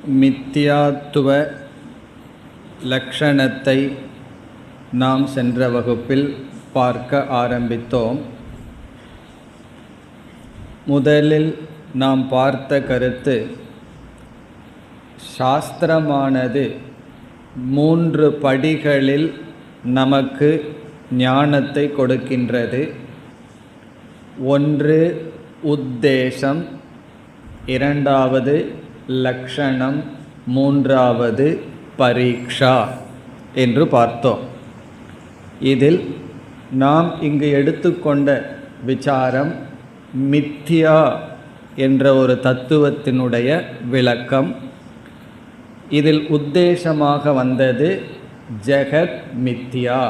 மித்யாத்துவ லக்ஷணத்தை நாம் சென்ற வகுப்பில் பார்க்க ஆரம்பித்தோம். முதலில் நாம் பார்த்த கருத்து, சாஸ்திரமானது 3 படிகளில் நமக்கு ஞானத்தை கொடுக்கின்றது. ஒன்று உத்தேசம், இரண்டாவது லக்ஷணம், மூன்றாவது பரீட்சா என்று பார்த்தோம். இதில் நாம் இங்கு எடுத்துக்கொண்ட விசாரம் மித்யா என்ற ஒரு தத்துவத்தினுடைய விளக்கம். இதில் உத்தேசமாக வந்தது ஜெகத் மித்யா,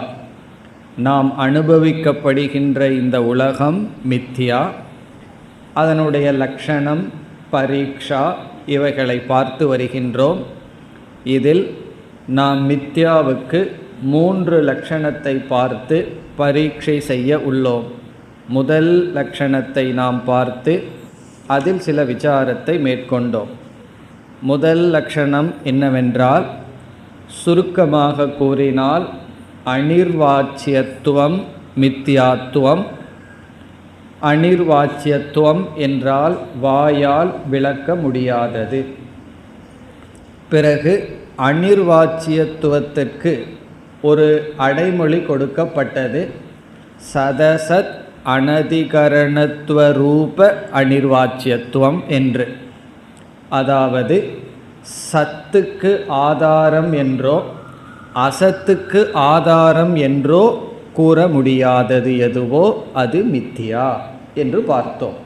நாம் அனுபவிக்கப்படுகின்ற இந்த உலகம் மித்யா. அதனுடைய லக்ஷணம் பரீட்சா, இவைகளை பார்த்து வருகின்றோம். இதில் நாம் மித்யாவுக்கு 3 லக்ஷணத்தை பார்த்து பரீட்சை செய்ய உள்ளோம். முதல் லக்ஷணத்தை நாம் பார்த்து அதில் சில விசாரத்தை மேற்கொண்டோம். முதல் லக்ஷணம் என்னவென்றால், சுருக்கமாக கூறினால் அனிர்வாச்சியத்துவம் மித்யாத்துவம். அனிர்வாச்சியத்துவம் என்றால் வாயால் விளக்க முடியாதது. பிறகு அனிர்வாச்சியத்துவத்திற்கு ஒரு அடைமொழி கொடுக்கப்பட்டது, சதசத் அனதிகரணத்துவ ரூப அனிர்வாச்சியத்துவம் என்று. அதாவது சத்துக்கு ஆதாரம் என்றோ அசத்துக்கு ஆதாரம் என்றோ கூற முடியாதது எதுவோ அது மித்யா என்று பார்த்தோம்.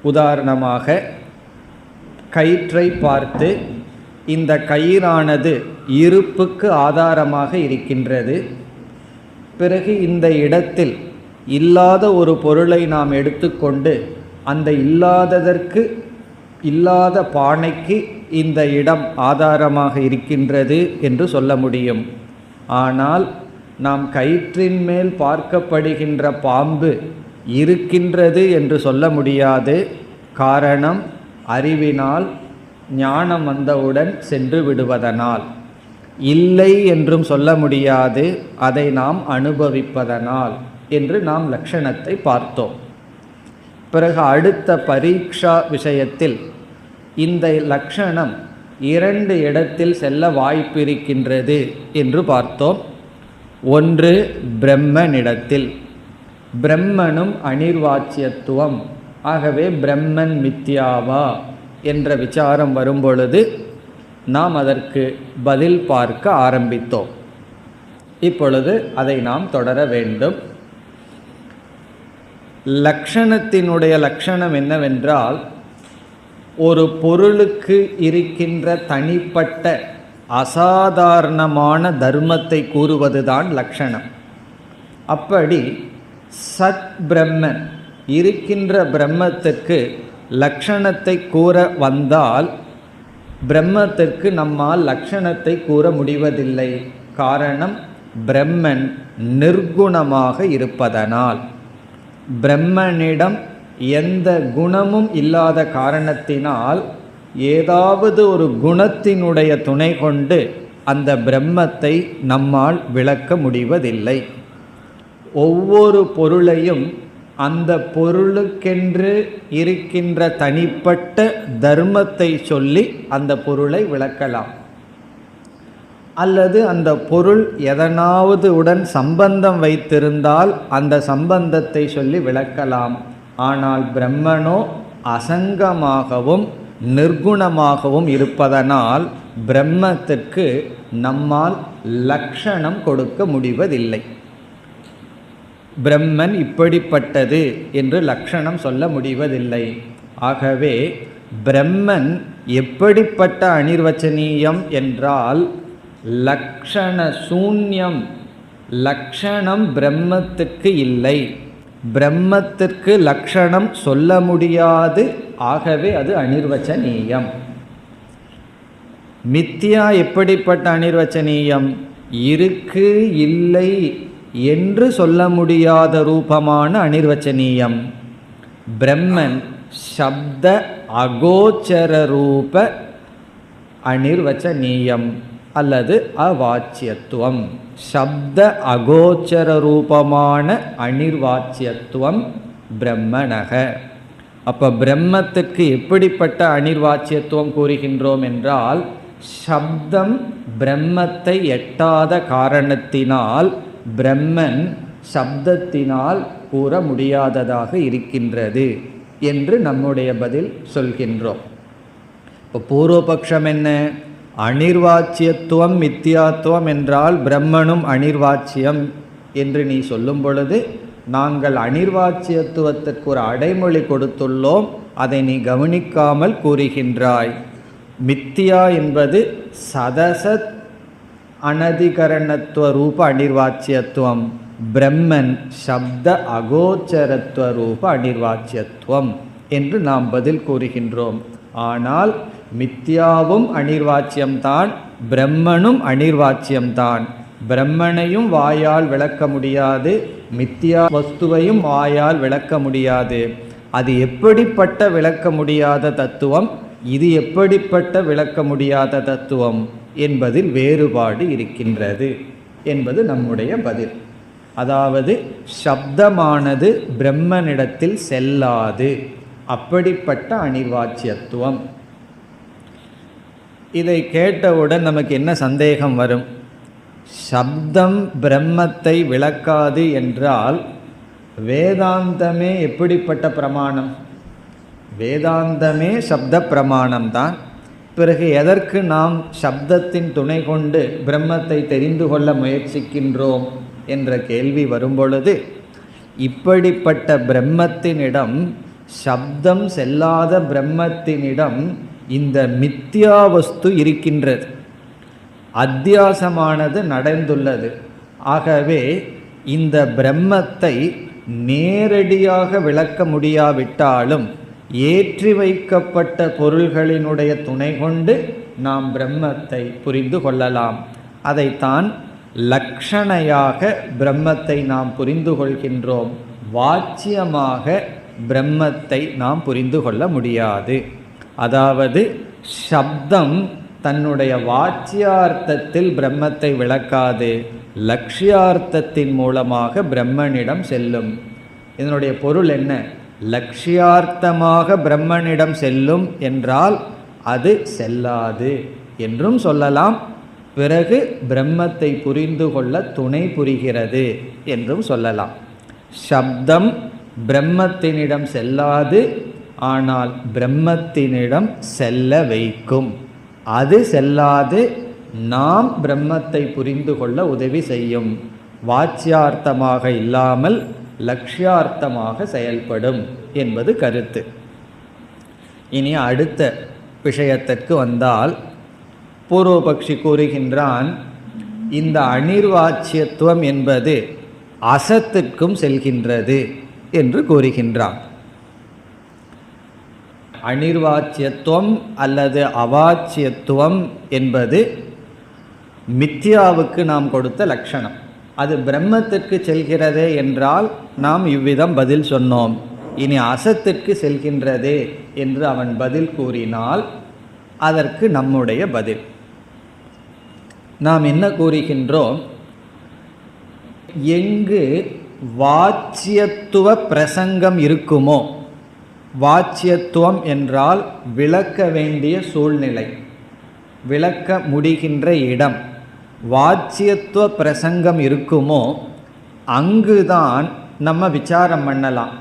உதாரணமாக கயிற்றை பார்த்து, இந்த கயிறானது இருப்புக்கு ஆதாரமாக இருக்கின்றது. பிறகு இந்த இடத்தில் இல்லாத ஒரு பொருளை நாம் எடுத்துக்கொண்டு அந்த இல்லாத பானைக்கு இந்த இடம் ஆதாரமாக இருக்கின்றது என்று சொல்ல முடியும். ஆனால் நாம் கயிற்றின் மேல் பார்க்கப்படுகின்ற பாம்பு இருக்கின்றது என்று சொல்ல முடியாது. காரணம், அறிவினால் ஞானம் வந்தவுடன் சென்று விடுவதனால். இல்லை என்றும் சொல்ல முடியாது, அதை நாம் அனுபவிப்பதனால் என்று நாம் லக்ஷணத்தை பார்த்தோம். பிறகு அடுத்த பரீட்சா விஷயத்தில் இந்த லக்ஷணம் 2 இடத்தில் செல்ல வாய்ப்பிருக்கின்றது என்று பார்த்தோம். ஒன்று பிரம்மனிடத்தில், பிரம்மனும் அனிர்வாச்சியத்துவம், ஆகவே பிரம்மன் மித்யாவா என்ற விசாரம் வரும்பொழுது நாம் அதற்கு பதில் பார்க்க ஆரம்பித்தோம். இப்பொழுது அதை நாம் தொடர வேண்டும். லக்ஷணத்தினுடைய லக்ஷணம் என்னவென்றால், ஒரு பொருளுக்கு இருக்கின்ற தனிப்பட்ட அசாதாரணமான தர்மத்தை கூறுவதுதான் லக்ஷணம். அப்படி சத் பிரம்மன் இருக்கின்ற பிரம்மத்திற்கு லக்ஷணத்தை கூற வந்தால், பிரம்மத்திற்கு நம்மால் லக்ஷணத்தை கூற முடிவதில்லை. காரணம், பிரம்மன் நிர்குணமாக இருப்பதனால். பிரம்மனிடம் எந்த குணமும் இல்லாத காரணத்தினால் ஏதாவது ஒரு குணத்தினுடைய துணை கொண்டு அந்த பிரம்மத்தை நம்மால் விளக்க முடிவதில்லை. ஒவ்வொரு பொருளையும் அந்த பொருளுக்கென்று இருக்கின்ற தனிப்பட்ட தர்மத்தை சொல்லி அந்த பொருளை விளக்கலாம். அல்லது அந்த பொருள் எதனாவது உடன் சம்பந்தம் வைத்திருந்தால் அந்த சம்பந்தத்தை சொல்லி விளக்கலாம். ஆனால் பிரம்மனோ அசங்கமாகவும் நிர்குணமாகவும் இருப்பதனால் பிரம்மத்திற்கு நம்மால் லக்ஷணம் கொடுக்க முடிவதில்லை. பிரம்மன் இப்படிப்பட்டது என்று லக்ஷணம் சொல்ல முடிவதில்லை. ஆகவே பிரம்மன் எப்படிப்பட்ட அனிர்வச்சனீயம் என்றால், லக்ஷண சூன்யம். லக்ஷணம் பிரம்மத்திற்கு இல்லை, பிரம்மத்திற்கு லக்ஷணம் சொல்ல முடியாது. ஆகவே அது அனிர்வச்சனீயம். மித்யா எப்படிப்பட்ட அனிர்வச்சனீயம்? இருக்கு இல்லை என்று சொல்ல முடியாத ரூபமான அனிர்வச்சனீயம். பிரம்மன் சப்த அகோச்சர ரூப அனிர்வச்சனீயம் அல்லது அவாச்சியத்துவம். சப்த அகோச்சர ரூபமான அனிர்வாச்சியத்துவம் பிரம்மணக. அப்போ பிரம்மத்துக்கு எப்படிப்பட்ட அனிர்வாச்சியத்துவம் கூறுகின்றோம் என்றால், சப்தம் பிரம்மத்தை எட்டாத காரணத்தினால் பிரம்மன் சப்தத்தினால் கூற முடியாததாக இருக்கின்றது என்று நம்முடைய பதில் சொல்கின்றோம். இப்போ பூர்வபக்ஷம் என்ன? அனிர்வாச்சியத்துவம் மித்தியாத்துவம் என்றால் பிரம்மனும் அனிர்வாச்சியம் என்று நீ சொல்லும் பொழுது, நாங்கள் அனிர்வாச்சியத்துவத்திற்கு ஒரு அடைமொழி கொடுத்துள்ளோம், அதை நீ கவனிக்காமல் கூறுகின்றாய். மித்தியா என்பது சதசத் அனதிகரணத்துவ ரூப அனிர்வாச்சியத்துவம், பிரம்மன் சப்த அகோச்சரத்துவ ரூப அனிர்வாச்சியத்துவம் என்று நாம் பதில் கூறுகின்றோம். ஆனால் மித்யாவும் அனிர்வாச்சியம்தான், பிரம்மனும் அனிர்வாச்சியம்தான். பிரம்மனையும் வாயால் விளக்க முடியாது, மித்யா வஸ்துவையும் வாயால் விளக்க முடியாது. அது எப்படிப்பட்ட விளக்க முடியாத தத்துவம், இது எப்படிப்பட்ட விளக்க முடியாத தத்துவம் என்பதில் வேறுபாடு இருக்கின்றது என்பது நம்முடைய பதில். அதாவது சப்தமானது பிரம்மனிடத்தில் செல்லாது, அப்படிப்பட்ட அனிர்வாச்சியத்துவம். இதை கேட்டவுடன் நமக்கு என்ன சந்தேகம் வரும்? சப்தம் பிரம்மத்தை விளக்காது என்றால் வேதாந்தமே எப்படிப்பட்ட பிரமாணம்? வேதாந்தமே சப்த பிரமாணம்தான். பிறகு எதற்கு நாம் சப்தத்தின் துணை கொண்டு பிரம்மத்தை தெரிந்து கொள்ள முயற்சிக்கின்றோம் என்ற கேள்வி வரும்பொழுது, இப்படிப்பட்ட பிரம்மத்தினிடம், சப்தம் செல்லாத பிரம்மத்தினிடம் இந்த மித்யா வஸ்து இருக்கின்றது, அத்தியாசமானது நடந்துள்ளது. ஆகவே இந்த பிரம்மத்தை நேரடியாக விளக்க முடியாவிட்டாலும் ஏற்றி வைக்கப்பட்ட பொருள்களினுடைய துணை கொண்டு நாம் பிரம்மத்தை புரிந்து கொள்ளலாம். அதைத்தான் லக்ஷணையாக பிரம்மத்தை நாம் புரிந்து கொள்கின்றோம். வாச்சியமாக பிரம்மத்தை நாம் புரிந்து கொள்ள முடியாது. அதாவது சப்தம் தன்னுடைய வாச்சியார்த்தத்தில் பிரம்மத்தை விளக்காது, லக்ஷியார்த்தத்தின் மூலமாக பிரம்மனிடம் செல்லும். இதனுடைய பொருள் என்ன? லக்ஷியார்த்தமாக பிரம்மனிடம் செல்லும் என்றால் அது செல்லாது என்றும் சொல்லலாம். பிறகு பிரம்மத்தை புரிந்து கொள்ள துணை புரிகிறது என்றும் சொல்லலாம். சப்தம் பிரம்மத்தினிடம் செல்லாது, ஆனால் பிரம்மத்தினிடம் செல்ல வைக்கும். அது செல்லாது, நாம் பிரம்மத்தை புரிந்து கொள்ள உதவி செய்யும். வாச்சியார்த்தமாக இல்லாமல் லக்ஷ்யார்த்தமாக செயல்படும் என்பது கருத்து. இனி அடுத்த விஷயத்திற்கு வந்தால், பூர்வபக்ஷி கூறுகின்றான், இந்த அனிர்வாச்சியத்துவம் என்பது அசத்திற்கும் செல்கின்றது என்று கூறுகின்றான். அனிர்வாச்சியத்துவம் அல்லது அவாச்சியத்துவம் என்பது மித்யாவுக்கு நாம் கொடுத்த லட்சணம். அது பிரம்மத்திற்கு செல்கிறதே என்றால் நாம் இவ்விதம் பதில் சொன்னோம். இனி அசத்திற்கு செல்கின்றதே என்று அவன் பதில் கூறினால் அதற்கு நம்முடைய பதில். நாம் என்ன கூறுகின்றோம்? எங்கு வாச்சியத்துவ பிரசங்கம் இருக்குமோ, வாச்சியத்துவம் என்றால் விளக்க வேண்டிய சூழ்நிலை, விளக்க முடிகின்ற இடம், வாச்சியத்துவ பிரசங்கம் இருக்குமோ அங்குதான் நம்ம விசாரம் பண்ணலாம்.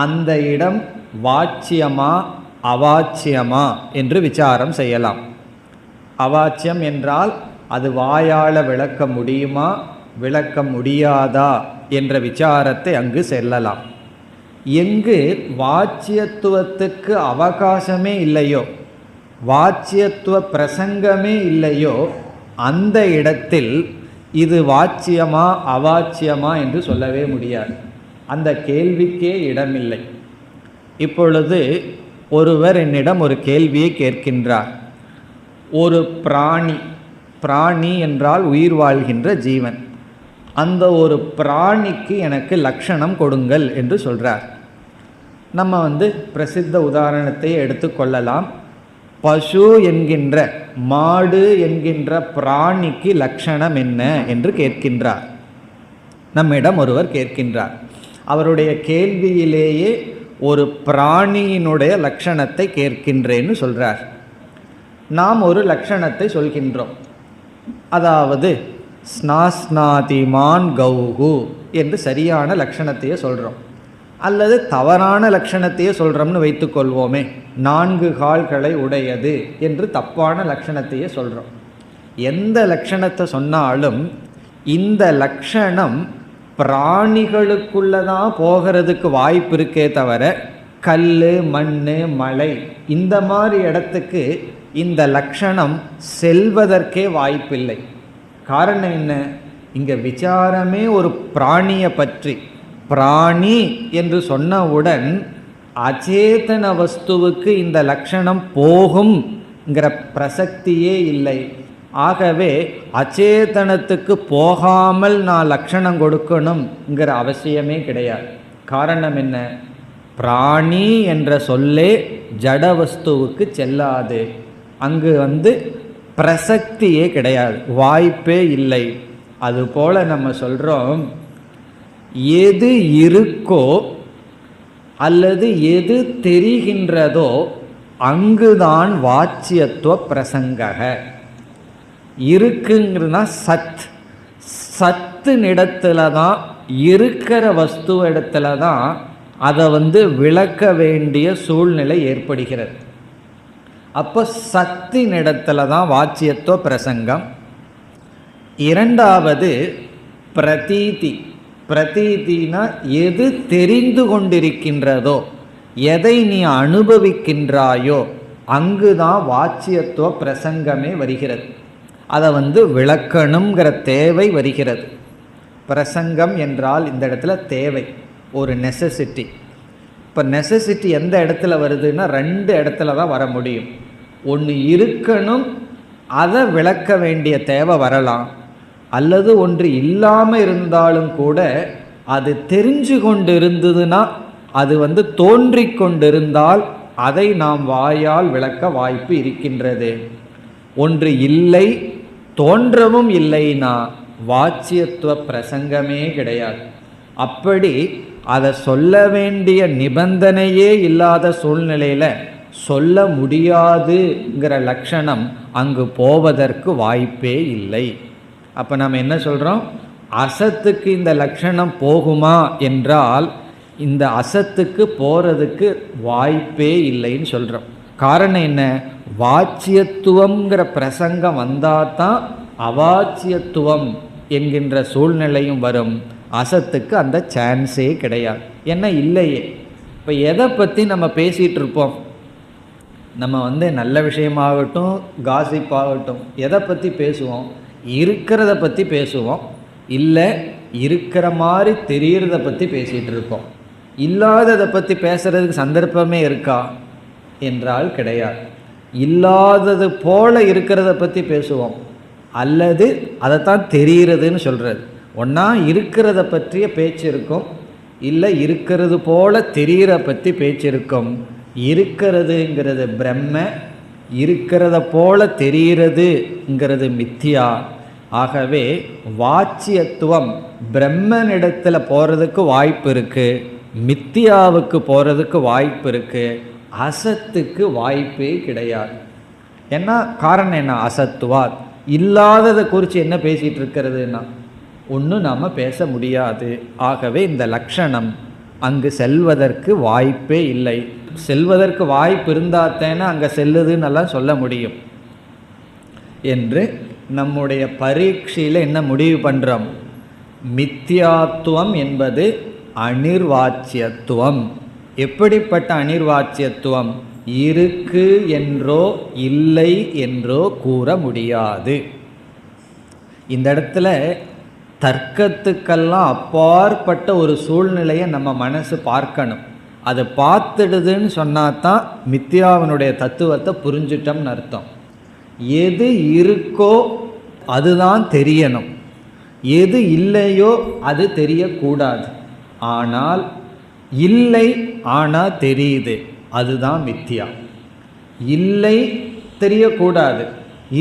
அந்த இடம் வாச்சியமா அவாச்சியமா என்று விசாரம் செய்யலாம். அவாச்சியம் என்றால் அது வாயால விளக்க முடியுமா விளக்க முடியாதா என்ற விசாரத்தை அங்கு செல்லலாம். எங்கு வாச்சியத்துவத்துக்கு அவகாசமே இல்லையோ, வாச்சியத்துவ பிரசங்கமே இல்லையோ, அந்த இடத்தில் இது வாச்சியமா அவாச்சியமா என்று சொல்லவே முடியாது. அந்த கேள்விக்கே இடமில்லை. இப்பொழுது ஒருவர் என்னிடம் ஒரு கேள்வியை கேட்கின்றார். ஒரு பிராணி என்றால் உயிர் வாழ்கின்ற ஜீவன், அந்த ஒரு பிராணிக்கு எனக்கு லட்சணம் கொடுங்கள் என்று சொல்கிறார். நம்ம பிரசித்த உதாரணத்தை எடுத்துக்கொள்ளலாம். பசு என்கின்ற மாடு என்கின்ற பிராணிக்கு லட்சணம் என்ன என்று கேட்கின்றார். நம்மிடம் ஒருவர் கேட்கின்றார். அவருடைய கேள்வியிலேயே ஒரு பிராணியினுடைய லட்சணத்தை கேட்கின்றேன்னு சொல்றார். நாம் ஒரு லட்சணத்தை சொல்கின்றோம், அதாவது ஸ்நாஸ்நாதிமான் கௌகு என்று சரியான லட்சணத்தையே சொல்கிறோம், அல்லது தவறான லட்சணத்தையே சொல்கிறோம்னு வைத்துக்கொள்வோமே. 4 கால்களை உடையது என்று தப்பான லட்சணத்தையே சொல்கிறோம். எந்த லட்சணத்தை சொன்னாலும் இந்த லட்சணம் பிராணிகளுக்குள்ளதான் போகிறதுக்கு வாய்ப்பு இருக்கே தவிர கல், மண், மலை இந்த மாதிரி இடத்துக்கு இந்த லட்சணம் செல்வதற்கே வாய்ப்பில்லை. காரணம் என்ன? இங்கே விசாரமே ஒரு பிராணியை பற்றி. பிராணி என்று சொன்னவுடன் அச்சேதன வஸ்துவுக்கு இந்த லட்சணம் போகும்ங்கிற பிரசக்தியே இல்லை. ஆகவே அச்சேதனத்துக்கு போகாமல் நான் லட்சணம் கொடுக்கணுங்கிற அவசியமே கிடையாது. காரணம் என்ன? பிராணி என்ற சொல்லே ஜட வஸ்துவுக்கு செல்லாது. அங்கு பிரசக்தியே கிடையாது, வாய்ப்பே இல்லை. அதுபோல நம்ம சொல்கிறோம், எது இருக்கோ அல்லது எது தெரிகின்றதோ அங்குதான் வாச்சியத்துவ பிரசங்கக. இருக்குங்கிறதுனா சத்து இடத்துல தான், இருக்கிற வஸ்து இடத்துல தான் அதை விளக்க வேண்டிய சூழ்நிலை ஏற்படுகிறது. அப்போ சத்தின் இடத்துல தான் வாச்சியத்துவ பிரசங்கம். இரண்டாவது பிரதீதி. பிரதீதினா எது தெரிந்து கொண்டிருக்கின்றதோ, எதை நீ அனுபவிக்கின்றாயோ அங்குதான் வாச்சியத்துவ பிரசங்கமே வருகிறது. அதை விளக்கணுங்கிற தேவை வருகிறது. பிரசங்கம் என்றால் இந்த இடத்துல தேவை, ஒரு நெசசிட்டி. இப்போ நெசசிட்டி எந்த இடத்துல வருதுன்னா 2 இடத்துல தான் வர முடியும். ஒன்று இருக்கணும், அதை விளக்க வேண்டிய தேவை வரலாம், அல்லது ஒன்று இல்லாமல் இருந்தாலும் கூட அது தெரிஞ்சு கொண்டு இருந்ததுன்னா, அது தோன்றிக் கொண்டிருந்தால் அதை நாம் வாயால் விளக்க வாய்ப்பு இருக்கின்றது. ஒன்று இல்லை, தோன்றவும் இல்லைன்னா வாச்சியத்துவ பிரசங்கமே கிடையாது. அப்படி அதை சொல்ல வேண்டிய நிபந்தனையே இல்லாத சூழ்நிலையில் சொல்ல முடியாதுங்கிற லட்சணம் அங்கு போவதற்கு வாய்ப்பே இல்லை. அப்போ நம்ம என்ன சொல்கிறோம்? அசத்துக்கு இந்த லட்சணம் போகுமா என்றால் இந்த அசத்துக்கு போகிறதுக்கு வாய்ப்பே இல்லைன்னு சொல்கிறோம். காரணம் என்ன? வாச்சியத்துவங்கிற பிரசங்கம் வந்தால் தான் அவாச்சியத்துவம் என்கின்ற சூழ்நிலையும் வரும். அசத்துக்கு அந்த சான்ஸே கிடையாது, என்ன இல்லையே. இப்போ எதை பற்றி நம்ம பேசிகிட்டு இருப்போம்? நம்ம நல்ல விஷயமாகட்டும், காசிப்பாகட்டும், எதை பற்றி பேசுவோம்? இருக்கிறத பற்றி பேசுவோம், இல்லை இருக்கிற மாதிரி தெரியறத பற்றி பேசிகிட்டு இருக்கோம். இல்லாததை பற்றி பேசுகிறதுக்கு சந்தர்ப்பமே இருக்கா என்றால் கிடையாது. இல்லாதது போல இருக்கிறத பற்றி பேசுவோம், அல்லது அதைத்தான் தெரிகிறதுன்னு சொல்கிறது. ஒன்றா இருக்கிறத பற்றிய பேச்சு இருக்கும், இல்லை இருக்கிறது போல தெரிகிற பற்றி பேச்சு இருக்கும். இருக்கிறதுங்கிறது பிரம்ம, இருக்கிறத போல தெரிகிறதுங்கிறது மித்தியா. ஆகவே வாச்சியத்துவம் பிரம்மனிடத்தில் போகிறதுக்கு வாய்ப்பு இருக்குது, மித்தியாவுக்கு போகிறதுக்கு வாய்ப்பு இருக்குது, அசத்துக்கு வாய்ப்பே கிடையாது. ஏன்னா காரணம் என்ன? அசத்துவாத். இல்லாததை குறித்து என்ன பேசிகிட்டு இருக்கிறதுன்னா ஒன்றும் நாம் பேச முடியாது. ஆகவே இந்த லட்சணம் அங்கு செல்வதற்கு வாய்ப்பே இல்லை. செல்வதற்கு வாய்ப்பு இருந்தாத்தேன அங்கே செல்லுதுன்னெல்லாம் சொல்ல முடியும் என்று நம்முடைய பரீட்சையில் என்ன முடிவு பண்ணுறோம்? மித்தியாத்துவம் என்பது அனிர்வாச்சியத்துவம். எப்படிப்பட்ட அனிர்வாச்சியத்துவம்? இருக்கு என்றோ இல்லை என்றோ கூற முடியாது. இந்த இடத்துல தர்க்கத்துக்கெல்லாம் அப்பாற்பட்ட ஒரு சூழ்நிலையை நம்ம மனசு பார்க்கணும். அதை பார்த்துடுதுன்னு சொன்னாதான் மித்யாவினுடைய தத்துவத்தை புரிஞ்சிட்டோம்னு அர்த்தம். எது இருக்கோ அதுதான் தெரியணும், எது இல்லையோ அது தெரியக்கூடாது. ஆனால் இல்லை ஆனால் தெரியுது, அதுதான் மித்யா. இல்லை தெரியக்கூடாது,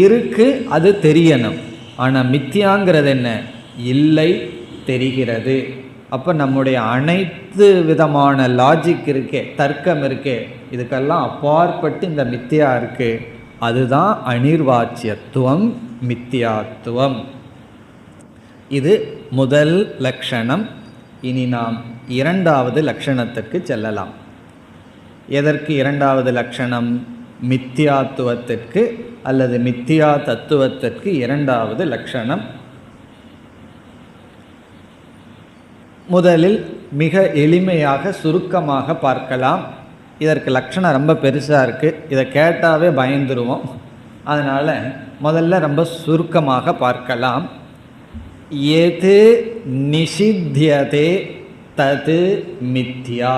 இருக்கு அது தெரியணும். ஆனால் மித்தியாங்கிறது என்ன? இல்லை தெரிகிறது. அப்போ நம்முடைய அனைத்து விதமான லாஜிக் இருக்கே, தர்க்கம் இருக்கே, இதுக்கெல்லாம் அப்பாற்பட்டு இந்த மித்தியா இருக்கு. அதுதான் அனிர்வாச்சியத்துவம், மித்தியாத்துவம். இது முதல் லட்சணம். இனி நாம் இரண்டாவது லட்சணத்துக்கு செல்லலாம். எதற்கு இரண்டாவது லட்சணம்? மித்தியாத்துவத்திற்கு அல்லது மித்தியா தத்துவத்திற்கு இரண்டாவது லட்சணம். முதலில் மிக எளிமையாக சுருக்கமாக பார்க்கலாம். இதற்கு லட்சணம் ரொம்ப பெருசாக இருக்குது, இதை கேட்டாவே பயந்துருவோம். அதனால் முதல்ல ரொம்ப சுருக்கமாக பார்க்கலாம். எது நிஷித்யதே தது மித்யா.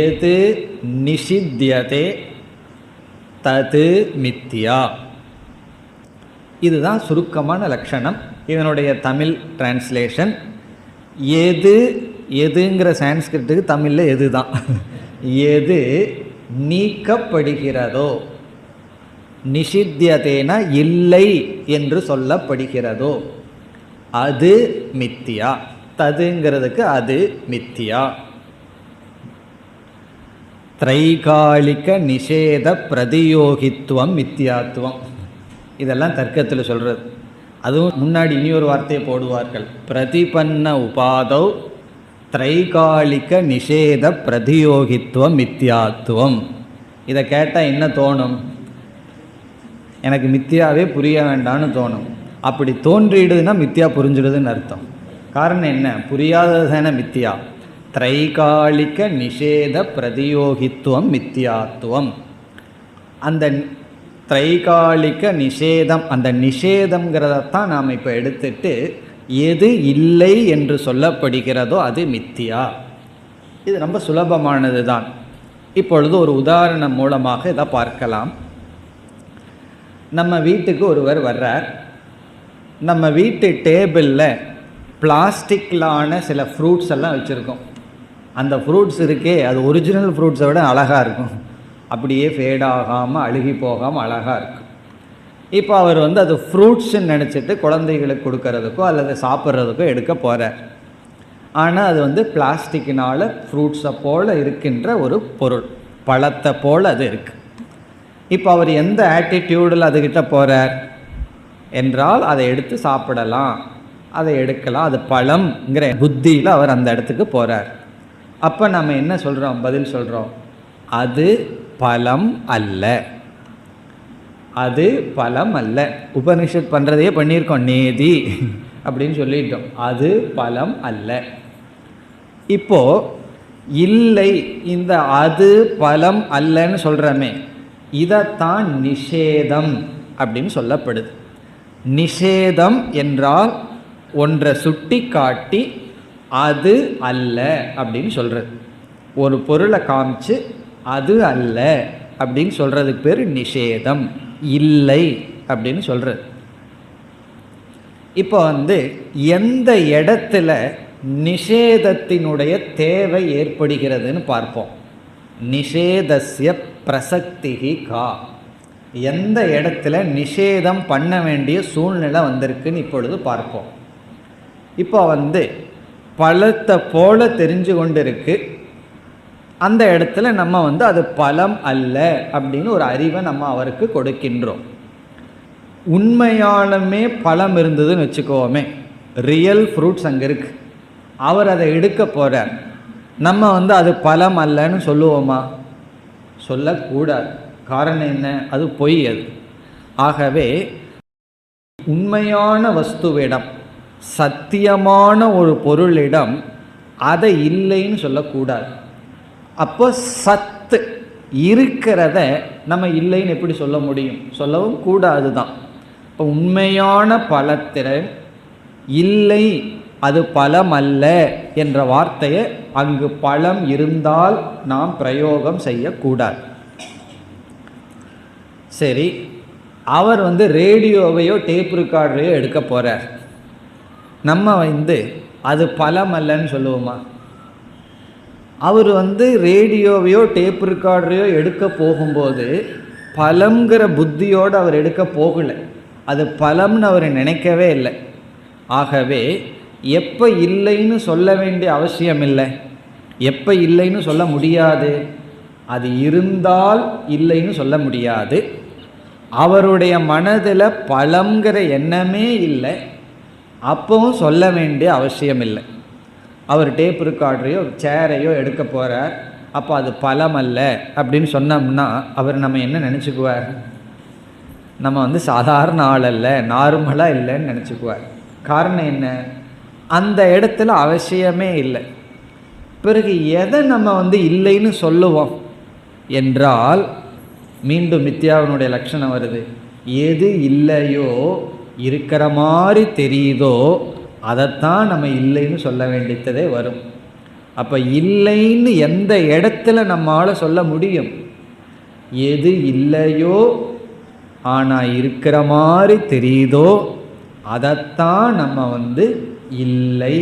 எது நிஷித்யதே தது மித்யா. இதுதான் சுருக்கமான லட்சணம். இதனுடைய தமிழ் டிரான்ஸ்லேஷன் எது, எதுங்கிற சான்ஸ்கிரிட்டுக்கு தமிழில் எது தான். எது நீக்கப்படுகிறதோ, நிஷித்யதேனா இல்லை என்று சொல்லப்படுகிறதோ, அது மித்தியா. ததுங்கிறதுக்கு அது மித்தியா. திரைகாலிக நிஷேத பிரதியோகித்துவம் மித்தியாத்துவம். இதெல்லாம் தர்க்கத்தில் சொல்கிறது. அதுவும் முன்னாடி இனியொரு வார்த்தையை போடுவார்கள், பிரதிபன்ன உபாதௌ திரைகாலிக நிஷேத பிரதியோகித்துவம் மித்தியாத்துவம். இதை கேட்டால் என்ன தோணும்? எனக்கு மித்தியாவே புரிய வேண்டான்னு தோணும். அப்படி தோன்றிடுதுன்னா மித்தியா புரிஞ்சிடுதுன்னு அர்த்தம். காரணம் என்ன? புரியாதது தானே மித்தியா. திரைகாலிக நிஷேத பிரதியோகித்துவம் மித்தியாத்துவம். அந்த திரைகாலிக நிஷேதம், அந்த நிஷேதங்கிறதான் நாம் இப்போ எடுத்துட்டு எது இல்லை என்று சொல்லப்படுகிறதோ அது மித்தியா. இது ரொம்ப சுலபமானது தான். இப்பொழுது ஒரு உதாரணம் மூலமாக இதை பார்க்கலாம். நம்ம வீட்டுக்கு ஒருவர் வர்றார். நம்ம வீட்டு டேபிளில் பிளாஸ்டிக்கிலான சில ஃப்ரூட்ஸ் எல்லாம் வச்சுருக்கோம். அந்த ஃப்ரூட்ஸ் இருக்கே, அது ஒரிஜினல் ஃப்ரூட்ஸை விட அழகாக இருக்கும். அப்படியே ஃபேடாகாமல் அழுகி போகாமல் அழகாக இருக்கும். இப்போ அவர் அது ஃப்ரூட்ஸ்ன்னு நினச்சிட்டு குழந்தைகளுக்கு கொடுக்கறதுக்கோ அல்லது சாப்பிட்றதுக்கோ எடுக்க போகிறார். ஆனால் அது பிளாஸ்டிக்கினால் ஃப்ரூட்ஸை போல் இருக்கின்ற ஒரு பொருள், பழத்தை போல் அது இருக்குது. இப்போ அவர் எந்த ஆட்டிடியூடில் அதுக்கிட்ட போகிறார் என்றால் அதை எடுத்து சாப்பிடலாம், அதை எடுக்கலாம், அது பழம்ங்கிற புத்தியில் அவர் அந்த இடத்துக்கு போகிறார். அப்போ நம்ம என்ன சொல்கிறோம்? பதில் சொல்கிறோம், அது பழம் அல்ல, அது பழம் அல்ல. உபனிஷத் பண்ணுறதையே பண்ணியிருக்கோம், நேதி அப்படின்னு சொல்லிட்டோம். அது பழம் அல்ல. இப்போது இல்லை, இந்த அது பழம் அல்லன்னு சொல்கிறோமே, இதைத்தான் நிஷேதம் அப்படின்னு சொல்லப்படுது. நிஷேதம் என்றால் ஒன்றை சுட்டி காட்டி அது அல்ல அப்படின்னு சொல்கிறது. ஒரு பொருளை காமிச்சு அது அல்ல அப்படின்னு சொல்கிறதுக்கு பேர் நிஷேதம், இல்லை அப்படின்னு சொல்கிறது. இப்போ எந்த இடத்துல நிஷேதத்தினுடைய தேவை ஏற்படுகிறதுன்னு பார்ப்போம். நிஷேதஸ்ய பிரசக்திகி கா. எந்த இடத்துல நிஷேதம் பண்ண வேண்டிய சூழ்நிலை வந்திருக்குன்னு இப்பொழுது பார்ப்போம். இப்போ பழத்தை போல தெரிஞ்சு கொண்டு இருக்கு, அந்த இடத்துல நம்ம அது பழம் அல்ல அப்படின்னு ஒரு அறிவை நம்ம அவருக்கு கொடுக்கின்றோம். உண்மையாலுமே பழம் இருந்ததுன்னு வச்சுக்கோமே, ரியல் ஃப்ரூட்ஸ் அங்கே இருக்கு, அவர் அதை எடுக்க போகிறார். நம்ம அது பழம் அல்லன்னு சொல்லுவோமா? சொல்லக்கூடாது. காரணம் என்ன? அது பொய். அது ஆகவே உண்மையான வஸ்துவிடம், சத்தியமான ஒரு பொருளிடம் அதை இல்லைன்னு சொல்லக்கூடாது. அப்போ சத்து இருக்கிறத நம்ம இல்லைன்னு எப்படி சொல்ல முடியும்? சொல்லவும் கூடாது தான். இப்போ உண்மையான பழத்திடம் இல்லை, அது பழம் அல்ல என்ற வார்த்தையை அங்கு பழம் இருந்தால் நாம் பிரயோகம் செய்யக்கூடாது. சரி, அவர் ரேடியோவையோ டேப் ரெக்கார்டரையோ எடுக்க போகிறார். நம்ம அது பழம் அல்லன்னு சொல்லுவோமா? அவர் ரேடியோவையோ டேப் ரெக்கார்டரையோ எடுக்க போகும்போது பலம்ங்கிற புத்தியோடு அவர் எடுக்க போகலை, அது பலம்னு அவர் நினைக்கவே இல்லை. ஆகவே எப்போ இல்லைன்னு சொல்ல வேண்டிய அவசியம் இல்லை, எப்போ இல்லைன்னு சொல்ல முடியாது, அது இருந்தால் இல்லைன்னு சொல்ல முடியாது. அவருடைய மனதில் பலம்ங்கிற எண்ணமே இல்லை, அப்பவும் சொல்ல வேண்டிய அவசியம் இல்லை. அவர் டேப் ரெக்கார்டரையோ சேரையோ எடுக்க போகிறார், அப்போ அது பலம் அல்ல அப்படின்னு சொன்னோம்னா அவர் நம்ம என்ன நினச்சிக்குவார்? நம்ம சாதாரண ஆள் அல்ல, நார்மலாக இல்லைன்னு நினச்சிக்குவார். காரணம் என்ன? அந்த இடத்துல அவசியமே இல்லை. பிறகு எதை நம்ம இல்லைன்னு சொல்லுவோம் என்றால், மீண்டும் மித்யாவினுடைய லட்சணம் வருது. எது இல்லையோ, இருக்கிற மாதிரி தெரியுதோ, அதைத்தான் நம்ம இல்லைன்னு சொல்ல வேண்டியதே வரும். அப்போ இல்லைன்னு எந்த இடத்துல நம்மளால் சொல்ல முடியும்? எது இல்லையோ ஆனால் இருக்கிற மாதிரி தெரியுதோ, அதைத்தான் நம்ம இல்லை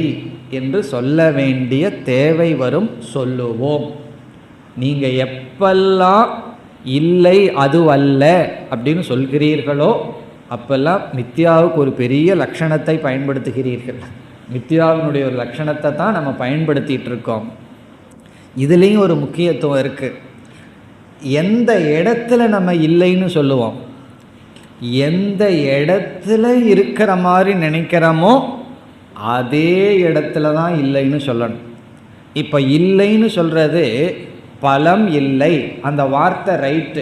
என்று சொல்ல வேண்டிய தேவை வரும், சொல்லுவோம். நீங்கள் எப்பெல்லாம் இல்லை அதுவல்ல அப்படின்னு சொல்கிறீர்களோ அப்பெல்லாம் மித்யாவுக்கு ஒரு பெரிய லட்சணத்தை பயன்படுத்துகிறீர்கள். மித்யாவினுடைய ஒரு லட்சணத்தை தான் நம்ம பயன்படுத்திகிட்டு இருக்கோம். இதுலேயும் ஒரு முக்கியத்துவம் இருக்குது. எந்த இடத்துல நம்ம இல்லைன்னு சொல்லுவோம், எந்த இடத்துல இருக்கிற மாதிரி நினைக்கிறோமோ அதே இடத்துல தான் இல்லைன்னு சொல்லணும். இப்போ இல்லைன்னு சொல்கிறது பலம் இல்லை, அந்த வார்த்தை ரைட்டு.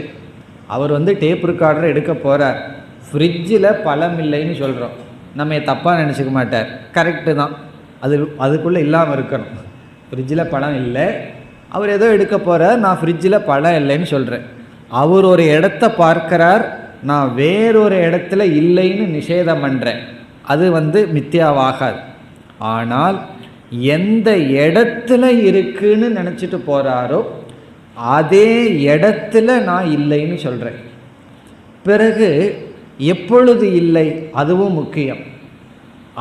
அவர் டேப் ரெக்கார்டரை எடுக்க போகிறார், ஃப்ரிட்ஜில் பழம் இல்லைன்னு சொல்கிறோம், நம்ம தப்பாக நினச்சிக்க மாட்டார், கரெக்டு தான், அதுக்குள்ளே இல்லாமல் இருக்கணும். ஃப்ரிட்ஜில் பழம் இல்லை, அவர் ஏதோ எடுக்க போகிறார், நான் ஃப்ரிட்ஜில் பழம் இல்லைன்னு சொல்கிறேன். அவர் ஒரு இடத்த பார்க்கிறார், நான் வேறொரு இடத்துல இல்லைன்னு நிஷேதம் பண்ணுறேன், அது மித்யாவாகாது. ஆனால் எந்த இடத்துல இருக்குன்னு நினச்சிட்டு போகிறாரோ அதே இடத்துல நான் இல்லைன்னு சொல்கிறேன். பிறகு எப்பொழுது இல்லை அதுவும் முக்கியம்.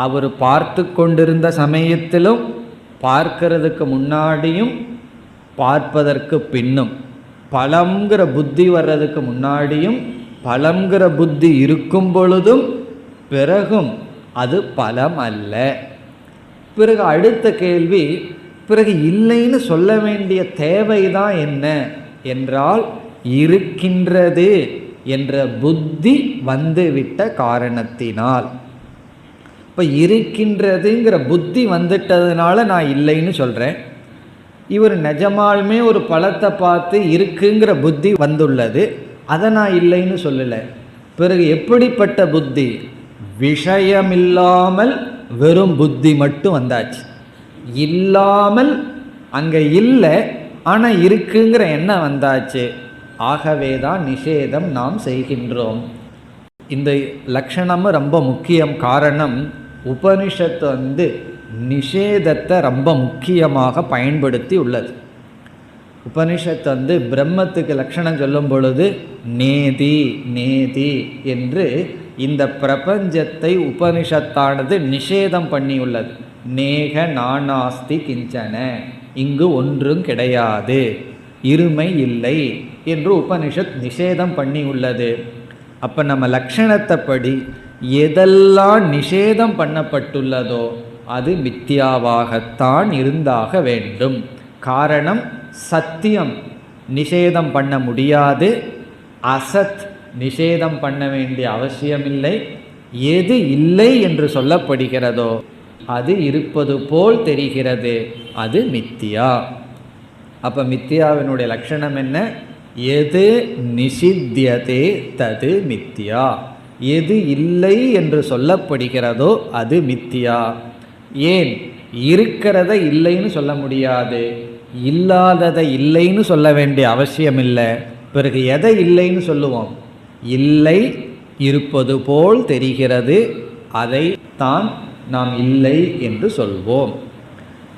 அவர் பார்த்து கொண்டிருந்த சமயத்திலும், பார்க்கிறதுக்கு முன்னாடியும், பார்ப்பதற்கு பின்னும், பலம்ங்கிற புத்தி வர்றதுக்கு முன்னாடியும், பலம்ங்கிற புத்தி இருக்கும் பொழுதும், பிறகும் அது பலம் அல்ல. பிறகு அடுத்த கேள்வி, பிறகு இல்லைன்னு சொல்ல வேண்டிய தேவைதான் என்ன என்றால், இருக்கின்றது என்ற புத்தி வந்துவிட்ட காரணத்தினால். இப்போ இருக்கின்றதுங்கிற புத்தி வந்துட்டதுனால நான் இல்லைன்னு சொல்கிறேன். இவர் நிஜமாலுமே ஒரு பழத்தை பார்த்து இருக்குங்கிற புத்தி வந்துள்ளது, அதை நான் இல்லைன்னு சொல்லலை. பிறகு எப்படிப்பட்ட புத்தி? விஷயமில்லாமல் வெறும் புத்தி மட்டும் வந்தாச்சு. இல்லாமல் அங்கே இல்லை, ஆனால் இருக்குங்கிற எண்ணம் வந்தாச்சு. ஆகவே தான் நிஷேதம் நாம் செய்கின்றோம். இந்த லட்சணமும் ரொம்ப முக்கியம். காரணம், உபனிஷத்து நிஷேதத்தை ரொம்ப முக்கியமாக பயன்படுத்தி உள்ளது. உபனிஷத்து பிரம்மத்துக்கு லட்சணம் சொல்லும் பொழுது நேதி நேதி என்று இந்த பிரபஞ்சத்தை உபனிஷத்தானது நிஷேதம் பண்ணியுள்ளது. நேக நானாஸ்தி கிஞ்சன, இங்கு ஒன்றும் கிடையாது, இருமை இல்லை என்று உபனிஷத் நிஷேதம் பண்ணியுள்ளது. அப்போ நம்ம லட்சணத்தைப்படி எதெல்லாம் நிஷேதம் பண்ணப்பட்டுள்ளதோ அது மித்யாவாகத்தான் இருந்தாக வேண்டும். காரணம், சத்தியம் நிஷேதம் பண்ண முடியாது, அசத் நிஷேதம் பண்ண வேண்டிய அவசியமில்லை. எது இல்லை என்று சொல்லப்படுகிறதோ அது இருப்பது போல் தெரிகிறது, அது மித்தியா. அப்போ மித்தியாவினுடைய லட்சணம் என்ன? எது நிஷித்தியதே தது மித்தியா. எது இல்லை என்று சொல்லப்படுகிறதோ அது மித்தியா. ஏன்? இருக்கிறத இல்லைன்னு சொல்ல முடியாது, இல்லாததை இல்லைன்னு சொல்ல வேண்டிய அவசியம் இல்லை. பிறகு எதை இல்லைன்னு சொல்லுவோம்? இல்லை, இருப்பது போல் தெரிகிறது, அதை தான் நாம் இல்லை என்று சொல்வோம்.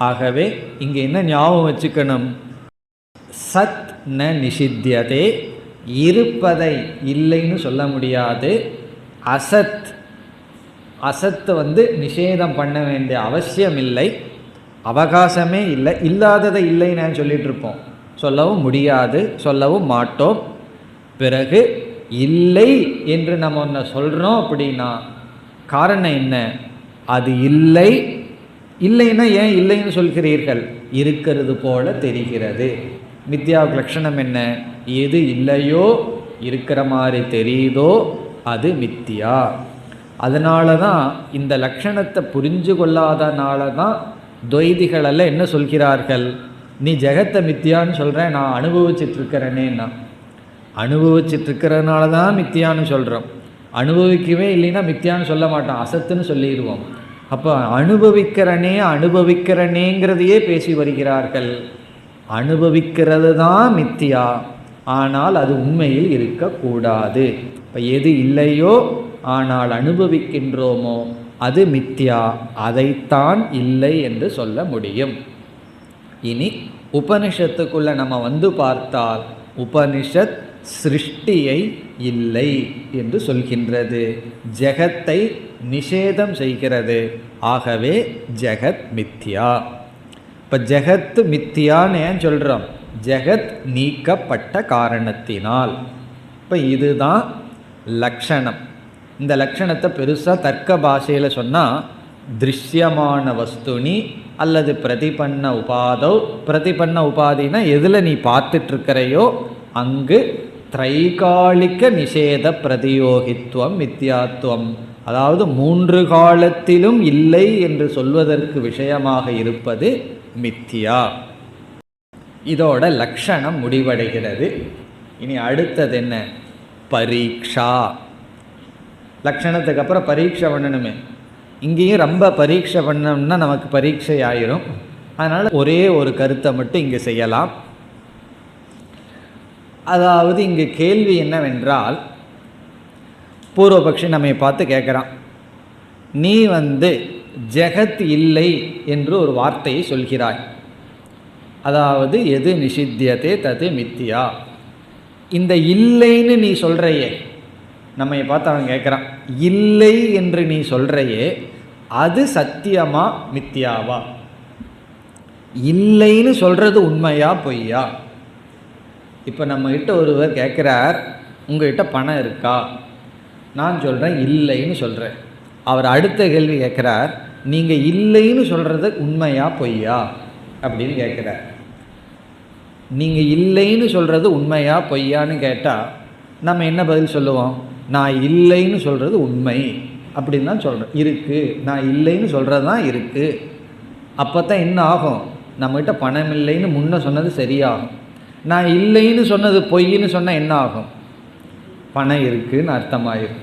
ஆகவே இங்கே என்ன ஞாபகம் வச்சுக்கணும்? சத் ந நிஷித்தியதே, இருப்பதை இல்லைன்னு சொல்ல முடியாது. அசத், அசத்தை நிஷேதம் பண்ண வேண்டிய அவசியம் இல்லை. அவகாசமே இல்லை. இல்லாததை இல்லைன்னு நான் சொல்லிகிட்டு இருப்போம், சொல்லவும் முடியாது, சொல்லவும் மாட்டோம். பிறகு இல்லை என்று நம்ம ஒன்று சொல்கிறோம் அப்படின்னா காரணம் என்ன? அது இல்லை. இல்லைன்னா ஏன் இல்லைன்னு சொல்கிறீர்கள்? இருக்கிறது போல தெரிகிறது. மித்யாவுக்கு லட்சணம் என்ன? எது இல்லையோ இருக்கிற மாதிரி தெரியுதோ அது மித்தியா. அதனால தான் இந்த லட்சணத்தை புரிஞ்சு கொள்ளாதனால தான் துவைதிகளெல்லாம் என்ன சொல்கிறார்கள்? நீ ஜெகத்தை மித்தியான்னு சொல்கிற, நான் அனுபவிச்சிட்ருக்கிறேனேன்னா. அனுபவிச்சிட்ருக்கிறதுனால தான் மித்தியான்னு சொல்கிறோம். அனுபவிக்கவே இல்லைன்னா மித்தியான்னு சொல்ல மாட்டோம், அசத்துன்னு சொல்லிடுவோம். அப்போ அனுபவிக்கிறனேங்கிறதையே பேசி வருகிறார்கள். அனுபவிக்கிறது தான் மித்தியா, ஆனால் அது உண்மையில் இருக்கக்கூடாது. இப்போ எது இல்லையோ ஆனால் அனுபவிக்கின்றோமோ அது மித்தியா, அதைத்தான் இல்லை என்று சொல்ல முடியும். இனி உபனிஷத்துக்குள்ளே நம்ம வந்து பார்த்தால் உபனிஷத் சிருஷ்டியை இல்லை என்று சொல்கின்றது, ஜெகத்தை நிஷேதம் செய்கிறது. ஆகவே ஜெகத் மித்யா. இப்போ ஜெகத் மித்தியான்னு ஏன் சொல்கிறோம்? ஜெகத் நீக்கப்பட்ட காரணத்தினால். இப்போ இதுதான் லக்ஷணம். இந்த லக்ஷணத்தை பெருசாக தர்க்க பாஷையில் சொன்னால் திருஷ்யமான வஸ்துனி அல்லது பிரதிபன்ன உபாதோ. பிரதிபன்ன உபாதினா எதில் நீ பார்த்துட்ருக்கிறையோ அங்கு திரைகாலிக்க நிஷேத பிரதியோகித்துவம் மித்யாத்துவம், அதாவது 3 காலத்திலும் இல்லை என்று சொல்வதற்கு விஷயமாக இருப்பது மித்யா. இதோட லக்ஷணம் முடிவடைகிறது. இனி அடுத்தது என்ன? பரீட்சா. லக்ஷணத்துக்கு அப்புறம் பரீட்சை பண்ணணுமே. இங்கேயும் ரொம்ப பரீட்சை பண்ணோம்னா நமக்கு பரீட்சை ஆயிரும். அதனால் ஒரே ஒரு கருத்தை மட்டும் இங்கே செய்யலாம். அதாவது இங்கே கேள்வி என்னவென்றால், பூர்வபக்ஷி நம்மை பார்த்து கேட்குறான், நீ ஜெகத் இல்லை என்று ஒரு வார்த்தையை சொல்கிறாய், அதாவது எது நிஷித்தியதே தது மித்தியா. இந்த இல்லைன்னு நீ சொல்கிறையே, நம்மை பார்த்து அவன் கேட்குறான், இல்லை என்று நீ சொல்கிறையே அது சத்தியமா மித்தியாவா? இல்லைன்னு சொல்கிறது உண்மையா பொய்யா? இப்போ நம்மகிட்ட ஒருவர் கேட்குறார், உங்கள்கிட்ட பணம் இருக்கா? நான் சொல்கிறேன் இல்லைன்னு சொல்கிறேன். அவர் அடுத்த கேள்வி கேட்குறார், நீங்கள் இல்லைன்னு சொல்கிறது உண்மையா பொய்யா அப்படின்னு கேட்குறார். நீங்கள் இல்லைன்னு சொல்கிறது உண்மையா பொய்யான்னு கேட்டால் நம்ம என்ன பதில் சொல்லுவோம்? நான் இல்லைன்னு சொல்கிறது உண்மை அப்படின்னு தான் சொல்கிறேன். இருக்குது, நான் இல்லைன்னு சொல்கிறது தான் இருக்குது. அப்போ தான் என்ன ஆகும்? நம்மகிட்ட பணம் இல்லைன்னு முன்ன சொன்னது சரியாகும். நான் இல்லைன்னு சொன்னது பொய்ன்னு சொன்னால் என்ன ஆகும்? பணம் இருக்குதுன்னு அர்த்தமாயிரும்.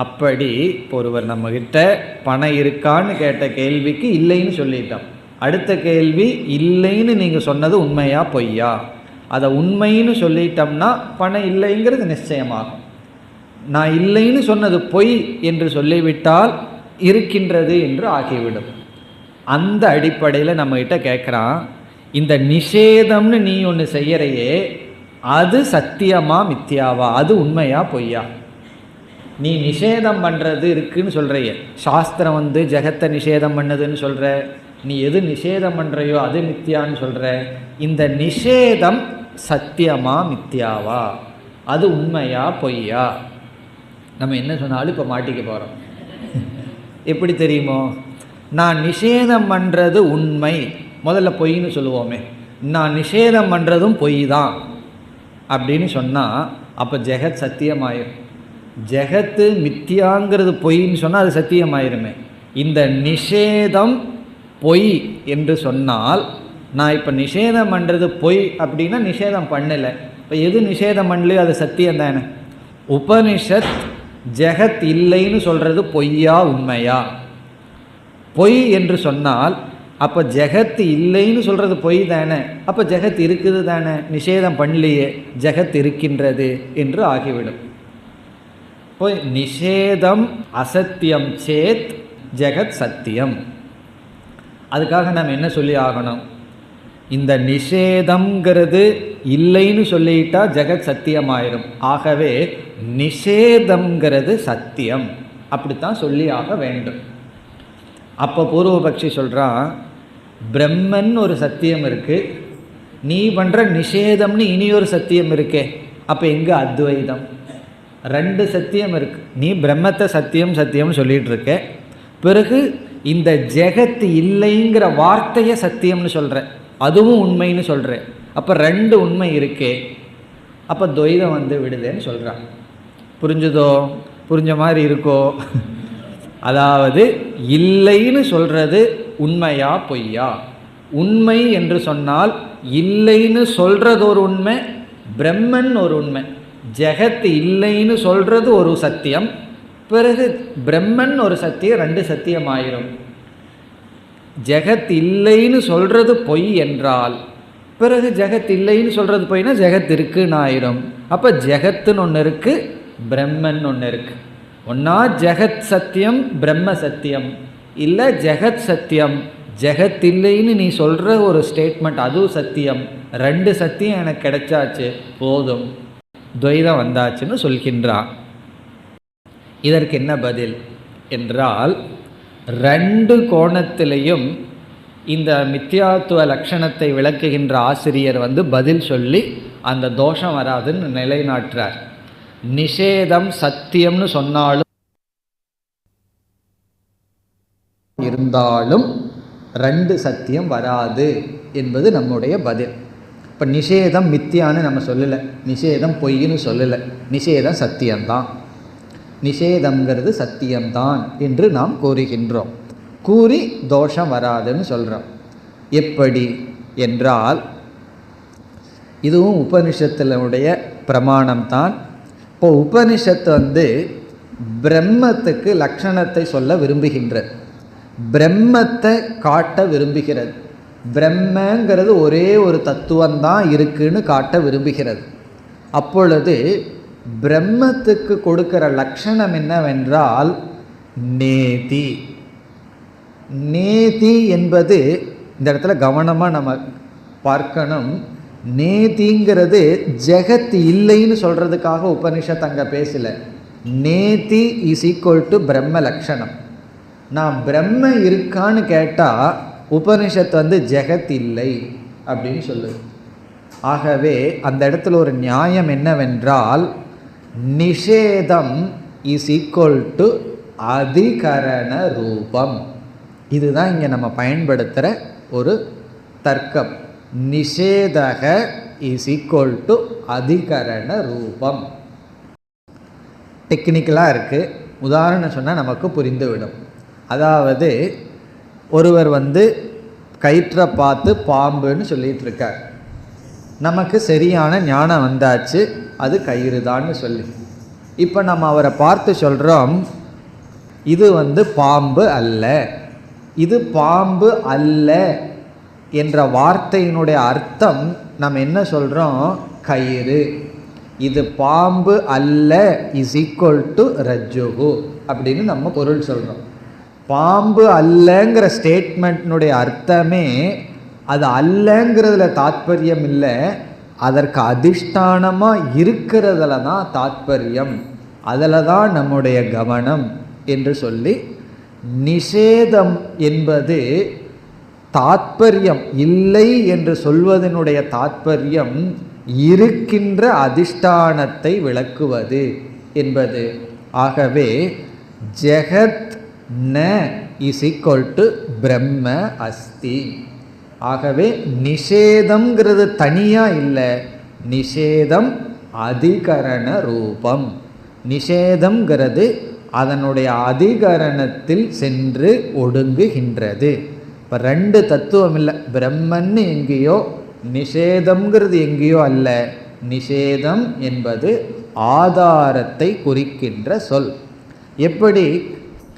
அப்படி இப்போ ஒருவர் நம்மக்கிட்ட பணம் இருக்கான்னு கேட்ட கேள்விக்கு இல்லைன்னு சொல்லிட்டோம். அடுத்த கேள்வி, இல்லைன்னு நீங்கள் சொன்னது உண்மையா பொய்யா? அதை உண்மைன்னு சொல்லிட்டோம்னா பணம் இல்லைங்கிறது நிச்சயமாகும். நான் இல்லைன்னு சொன்னது பொய் என்று சொல்லிவிட்டால் இருக்கின்றது என்று ஆகிவிடும். அந்த அடிப்படையில் நம்மகிட்ட கேட்குறான், இந்த நிஷேதம்னு நீ ஒன்று செய்யறையே அது சத்தியமா மித்தியாவா? அது உண்மையா பொய்யா? நீ நிஷேதம் பண்ணுறது இருக்குன்னு சொல்கிறையே, சாஸ்திரம் ஜெகத்தை நிஷேதம் பண்ணுதுன்னு சொல்கிற, நீ எது நிஷேதம் பண்ணுறையோ அது மித்தியான்னு சொல்கிற. இந்த நிஷேதம் சத்தியமா மித்தியாவா? அது உண்மையா பொய்யா? நம்ம என்ன சொன்னாலும் இப்போ மாட்டிக்க போகிறோம். எப்படி தெரியுமோ? நான் நிஷேதம் பண்ணுறது உண்மை, முதல்ல பொய்ன்னு சொல்லுவோமே, நான் நிஷேதம் பண்ணுறதும் பொய் தான் அப்படின்னு சொன்னால் அப்போ ஜெகத் சத்தியமாயிரும். ஜெகத்து மித்தியாங்கிறது பொய்ன்னு சொன்னால் அது சத்தியமாயிருமே. இந்த நிஷேதம் பொய் என்று சொன்னால், நான் இப்போ நிஷேதம் பண்ணுறது பொய் அப்படின்னா நிஷேதம் பண்ணலை. இப்போ எது நிஷேதம் பண்ணலையோ அது சத்தியம் தானே. உபனிஷத் ஜெகத் இல்லைன்னு சொல்கிறது பொய்யா உண்மையா? பொய் என்று சொன்னால் அப்போ ஜெகத் இல்லைன்னு சொல்கிறது பொய் தானே. அப்போ ஜெகத் இருக்குது தானே, நிஷேதம் பண்ணலையே, ஜெகத் இருக்கின்றது என்று ஆகிவிடும். இப்போ நிஷேதம் அசத்தியம் சேத் ஜெகத் சத்தியம். அதுக்காக நாம் என்ன சொல்லி ஆகணும்? இந்த நிஷேதம்ங்கிறது இல்லைன்னு சொல்லிட்டா ஜெகத் சத்தியமாயிரும். ஆகவே நிஷேதம்ங்கிறது சத்தியம், அப்படித்தான் சொல்லி ஆக வேண்டும். அப்போ பூர்வபக்ஷி சொல்கிறான், பிரம்மன் ஒரு சத்தியம் இருக்குது, நீ பண்ணுற நிஷேதம்னு இனியொரு சத்தியம் இருக்கே, அப்போ எங்கே அத்வைதம்? ரெண்டு சத்தியம் இருக்குது. நீ பிரம்மத்தை சத்தியம் சத்தியம்னு சொல்லிகிட்டு இருக்க, பிறகு இந்த ஜெகத் இல்லைங்கிற வார்த்தையை சத்தியம்னு சொல்கிற, அதுவும் உண்மைன்னு சொல்கிற. அப்போ ரெண்டு உண்மை இருக்கே, அப்போ துவைதம் வந்து விடுதேன்னு சொல்கிறான். புரிஞ்சுதோ? புரிஞ்ச மாதிரி இருக்கோ? அதாவது இல்லைன்னு சொல்கிறது உண்மையா பொய்யா? உண்மை என்று சொன்னால் இல்லைன்னு சொல்கிறது ஒரு உண்மை, பிரம்மன் ஒரு உண்மை. ஜெகத் இல்லைன்னு சொல்கிறது ஒரு சத்தியம், பிறகு பிரம்மன் ஒரு சத்தியம், ரெண்டு சத்தியம் ஆயிரும். ஜெகத் இல்லைன்னு சொல்கிறது பொய் என்றால் பிறகு ஜெகத் இல்லைன்னு சொல்கிறது பொய்னா ஜெகத் இருக்குன்னு ஆயிரும். அப்போ ஜெகத்துன்னு ஒன்று இருக்குது, பிரம்மன் ஒன்று இருக்குது. ஒன்றா ஜெகத் சத்தியம் பிரம்ம சத்தியம், இல்லை ஜெகத் சத்தியம் ஜெகத் இல்லைன்னு நீ சொல்கிற ஒரு ஸ்டேட்மெண்ட் அதுவும் சத்தியம். ரெண்டு சத்தியம் எனக்கு கிடைச்சாச்சு, போதும், துவைதம் வந்தாச்சுன்னு சொல்கின்றான். இதற்கு என்ன பதில் என்றால், ரெண்டு கோணத்திலையும் இந்த மித்யாத்துவ லட்சணத்தை விளக்குகின்ற ஆசிரியர் வந்து பதில் சொல்லி அந்த தோஷம் வராதுன்னு நிலைநாட்டுறார். நிஷேதம் சத்தியம்னு சொன்னாலும் இருந்தாலும் ரெண்டு சத்தியம் வராது என்பது நம்முடைய பதில். இப்போ நிஷேதம் மித்தியான்னு நம்ம சொல்லலை, நிஷேதம் பொய்ன்னு சொல்லலை, நிஷேதம் சத்தியம்தான், நிஷேதம்ங்கிறது சத்தியம்தான் என்று நாம் கூறுகின்றோம். கூறி தோஷம் வராதுன்னு சொல்கிறோம். எப்படி என்றால், இதுவும் உபனிஷத்தினுடைய பிரமாணம்தான். இப்போ உபனிஷத்து வந்து பிரம்மத்துக்கு லட்சணத்தை சொல்ல விரும்புகின்றது, பிரம்மத்தை காட்ட விரும்புகிறது. பிரம்மங்கிறது ஒரே ஒரு தத்துவம்தான் இருக்குன்னு காட்ட விரும்புகிறது. அப்பொழுது பிரம்மத்துக்கு கொடுக்கிற லட்சணம் என்னவென்றால் நேதி. நேதி என்பது இந்த இடத்துல கவனமாக நம்ம பார்க்கணும். நேதிங்கிறது ஜெகத் இல்லைன்னு சொல்கிறதுக்காக உபனிஷத் அங்கே பேசலை. நேதி இஸ் ஈக்குவல் டு பிரம்ம லட்சணம். நான் பிரம்ம இருக்கான்னு கேட்டால் உபனிஷத் வந்து ஜெகத் இல்லை அப்படின்னு சொல்லுது. ஆகவே அந்த இடத்துல ஒரு நியாயம் என்னவென்றால், நிஷேதம் இஸ் ஈக்குவல் டு அதிகரண ரூபம். இதுதான் இங்கே நம்ம பயன்படுத்துகிற ஒரு தர்க்கம். நிஷேதக இஸ் ஈக்குவல் டு அதிகரண ரூபம். டெக்னிக்கலாக இருக்குது, உதாரணம் சொன்னால் நமக்கு புரிந்துவிடும். அதாவது ஒருவர் வந்து கயிற்றை பார்த்து பாம்புன்னு சொல்லிகிட்டு இருக்கார். நமக்கு சரியான ஞானம் வந்தாச்சு, அது கயிறு தான்னு சொல்லி. இப்போ நம்ம அவரை பார்த்து சொல்கிறோம், இது வந்து பாம்பு அல்ல, இது பாம்பு அல்ல என்ற வார்த்தையினுடைய அர்த்தம் நம்ம என்ன சொல்கிறோம்? கயிறு. இது பாம்பு அல்ல இஸ் ஈக்குவல் டு ரஜ்ஜுகு அப்படின்னு நம்ம பொருள் சொல்கிறோம். பாம்பு அல்லங்கிற ஸ்டேட்மெண்ட்னுடைய அர்த்தமே அது அல்லங்கிறதுல தாத்பரியம் இல்லை, அதற்கு அதிஷ்டானமாக இருக்கிறதுல தான் தாத்பரியம், அதில் தான் நம்முடைய கவனம் என்று சொல்லி, நிஷேதம் என்பது தாத்பரியம் இல்லை என்று சொல்வதனுடைய தாத்பரியம் இருக்கின்ற அதிஷ்டானத்தை விளக்குவது என்பது. ஆகவே ஜெகத் ந இஸ் ஈக்குவல் டு பிரம்ம அஸ்தி. ஆகவே நிஷேதம்ங்கிறது தனியாக இல்லை, நிஷேதம் அதிகரண ரூபம். நிஷேதம்ங்கிறது அதனுடைய அதிகரணத்தில் சென்று ஒடுங்குகின்றது. இப்போ ரெண்டு தத்துவம் இல்லை, பிரம்மன்னு எங்கேயோ, நிஷேதம்ங்கிறது எங்கேயோ அல்ல. நிஷேதம் என்பது ஆதாரத்தை குறிக்கின்ற சொல். எப்படி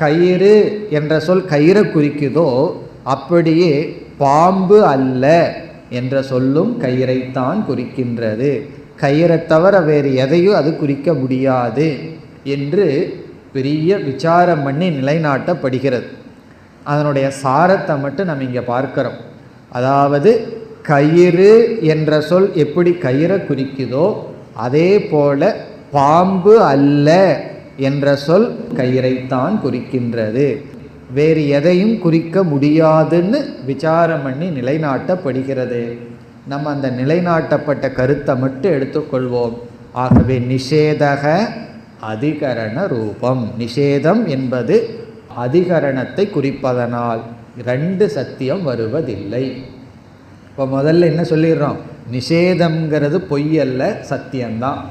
கயிறு என்ற சொல் கயிறை குறிக்குதோ, அப்படியே பாம்பு அல்ல என்ற சொல்லும் கயிறைத்தான் குறிக்கின்றது. கயிறை தவிர வேறு எதையும் அது குறிக்க முடியாது என்று பெரிய விசாரம் பண்ணி நிலைநாட்டப்படுகிறது. அதனுடைய சாரத்தை மட்டும் நம்ம இங்கே பார்க்கிறோம். அதாவது கயிறு என்ற சொல் எப்படி கயிறை குறிக்குதோ, அதே போல பாம்பு அல்ல என்ற சொல் கயிறைத்தான் குறிக்கின்றது. வேறு எதையும் குறிக்க முடியாதுன்னு விசாரம் பண்ணி நிலைநாட்டப்படுகிறது. நம்ம அந்த நிலைநாட்டப்பட்ட கருத்தை மட்டும் எடுத்துக்கொள்வோம். ஆகவே நிஷேதக அதிகரண ரூபம். நிஷேதம் என்பது அதிகரணத்தை குறிப்பதனால் 2 சத்தியம் வருவதில்லை. இப்போ முதல்ல என்ன சொல்லிடுறோம்? நிஷேதம்ங்கிறது பொய் அல்ல, சத்தியம்தான்.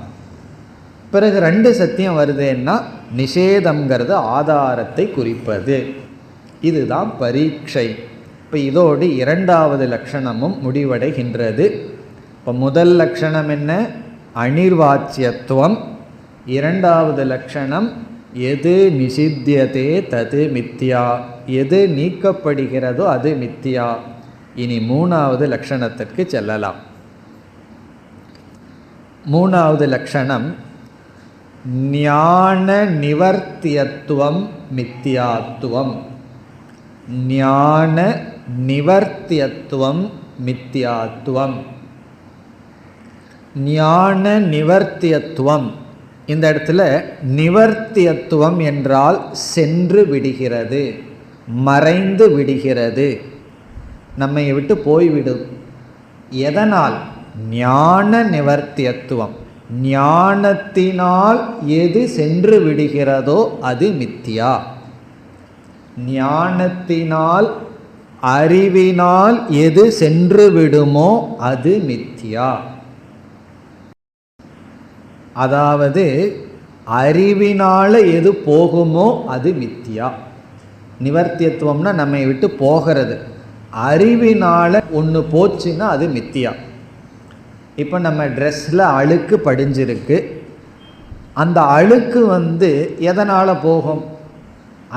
பிறகு 2 சத்தியம் வருதுன்னா நிஷேதம்ங்கிறது ஆதாரத்தை குறிப்பது. இதுதான் பரீட்சை. இப்போ இதோடு 2வது லட்சணமும் முடிவடைகின்றது. இப்போ முதல் லட்சணம் என்ன? அனிர்வாச்சியத்துவம். 2வது லட்சணம் எது நிஷித்தியதே தது மித்யா, எது நீக்கப்படுகிறதோ அது மித்யா. இனி 3வது லட்சணத்திற்கு செல்லலாம். 3வது லட்சணம் ஞான நிவர்த்தியத்துவம் மித்யாத்துவம். ஞான நிவர்த்தியத்துவம் மித்யாத்துவம். ஞான நிவர்த்தியத்துவம், இந்த இடத்துல நிவர்த்தியத்துவம் என்றால் சென்று விடுகிறது, மறைந்து விடுகிறது, நம்மை விட்டு போய்விடும். எதனால்? ஞான நிவர்த்தியத்துவம். ஞானத்தினால் எது சென்று விடுகிறதோ அது மித்யா. ஞானத்தினால், அறிவினால் எது சென்று விடுமோ அது மித்யா. அதாவது அறிவினால எது போகுமோ அது மித்யா. நிவர்த்தியத்துவம்னா நம்மை விட்டு போகிறது. அறிவினால ஒன்று போச்சுன்னா அது மித்யா. இப்போ நம்ம ட்ரெஸ்ஸில் அழுக்கு படிஞ்சிருக்கு. அந்த அழுக்கு எதனால் போகும்?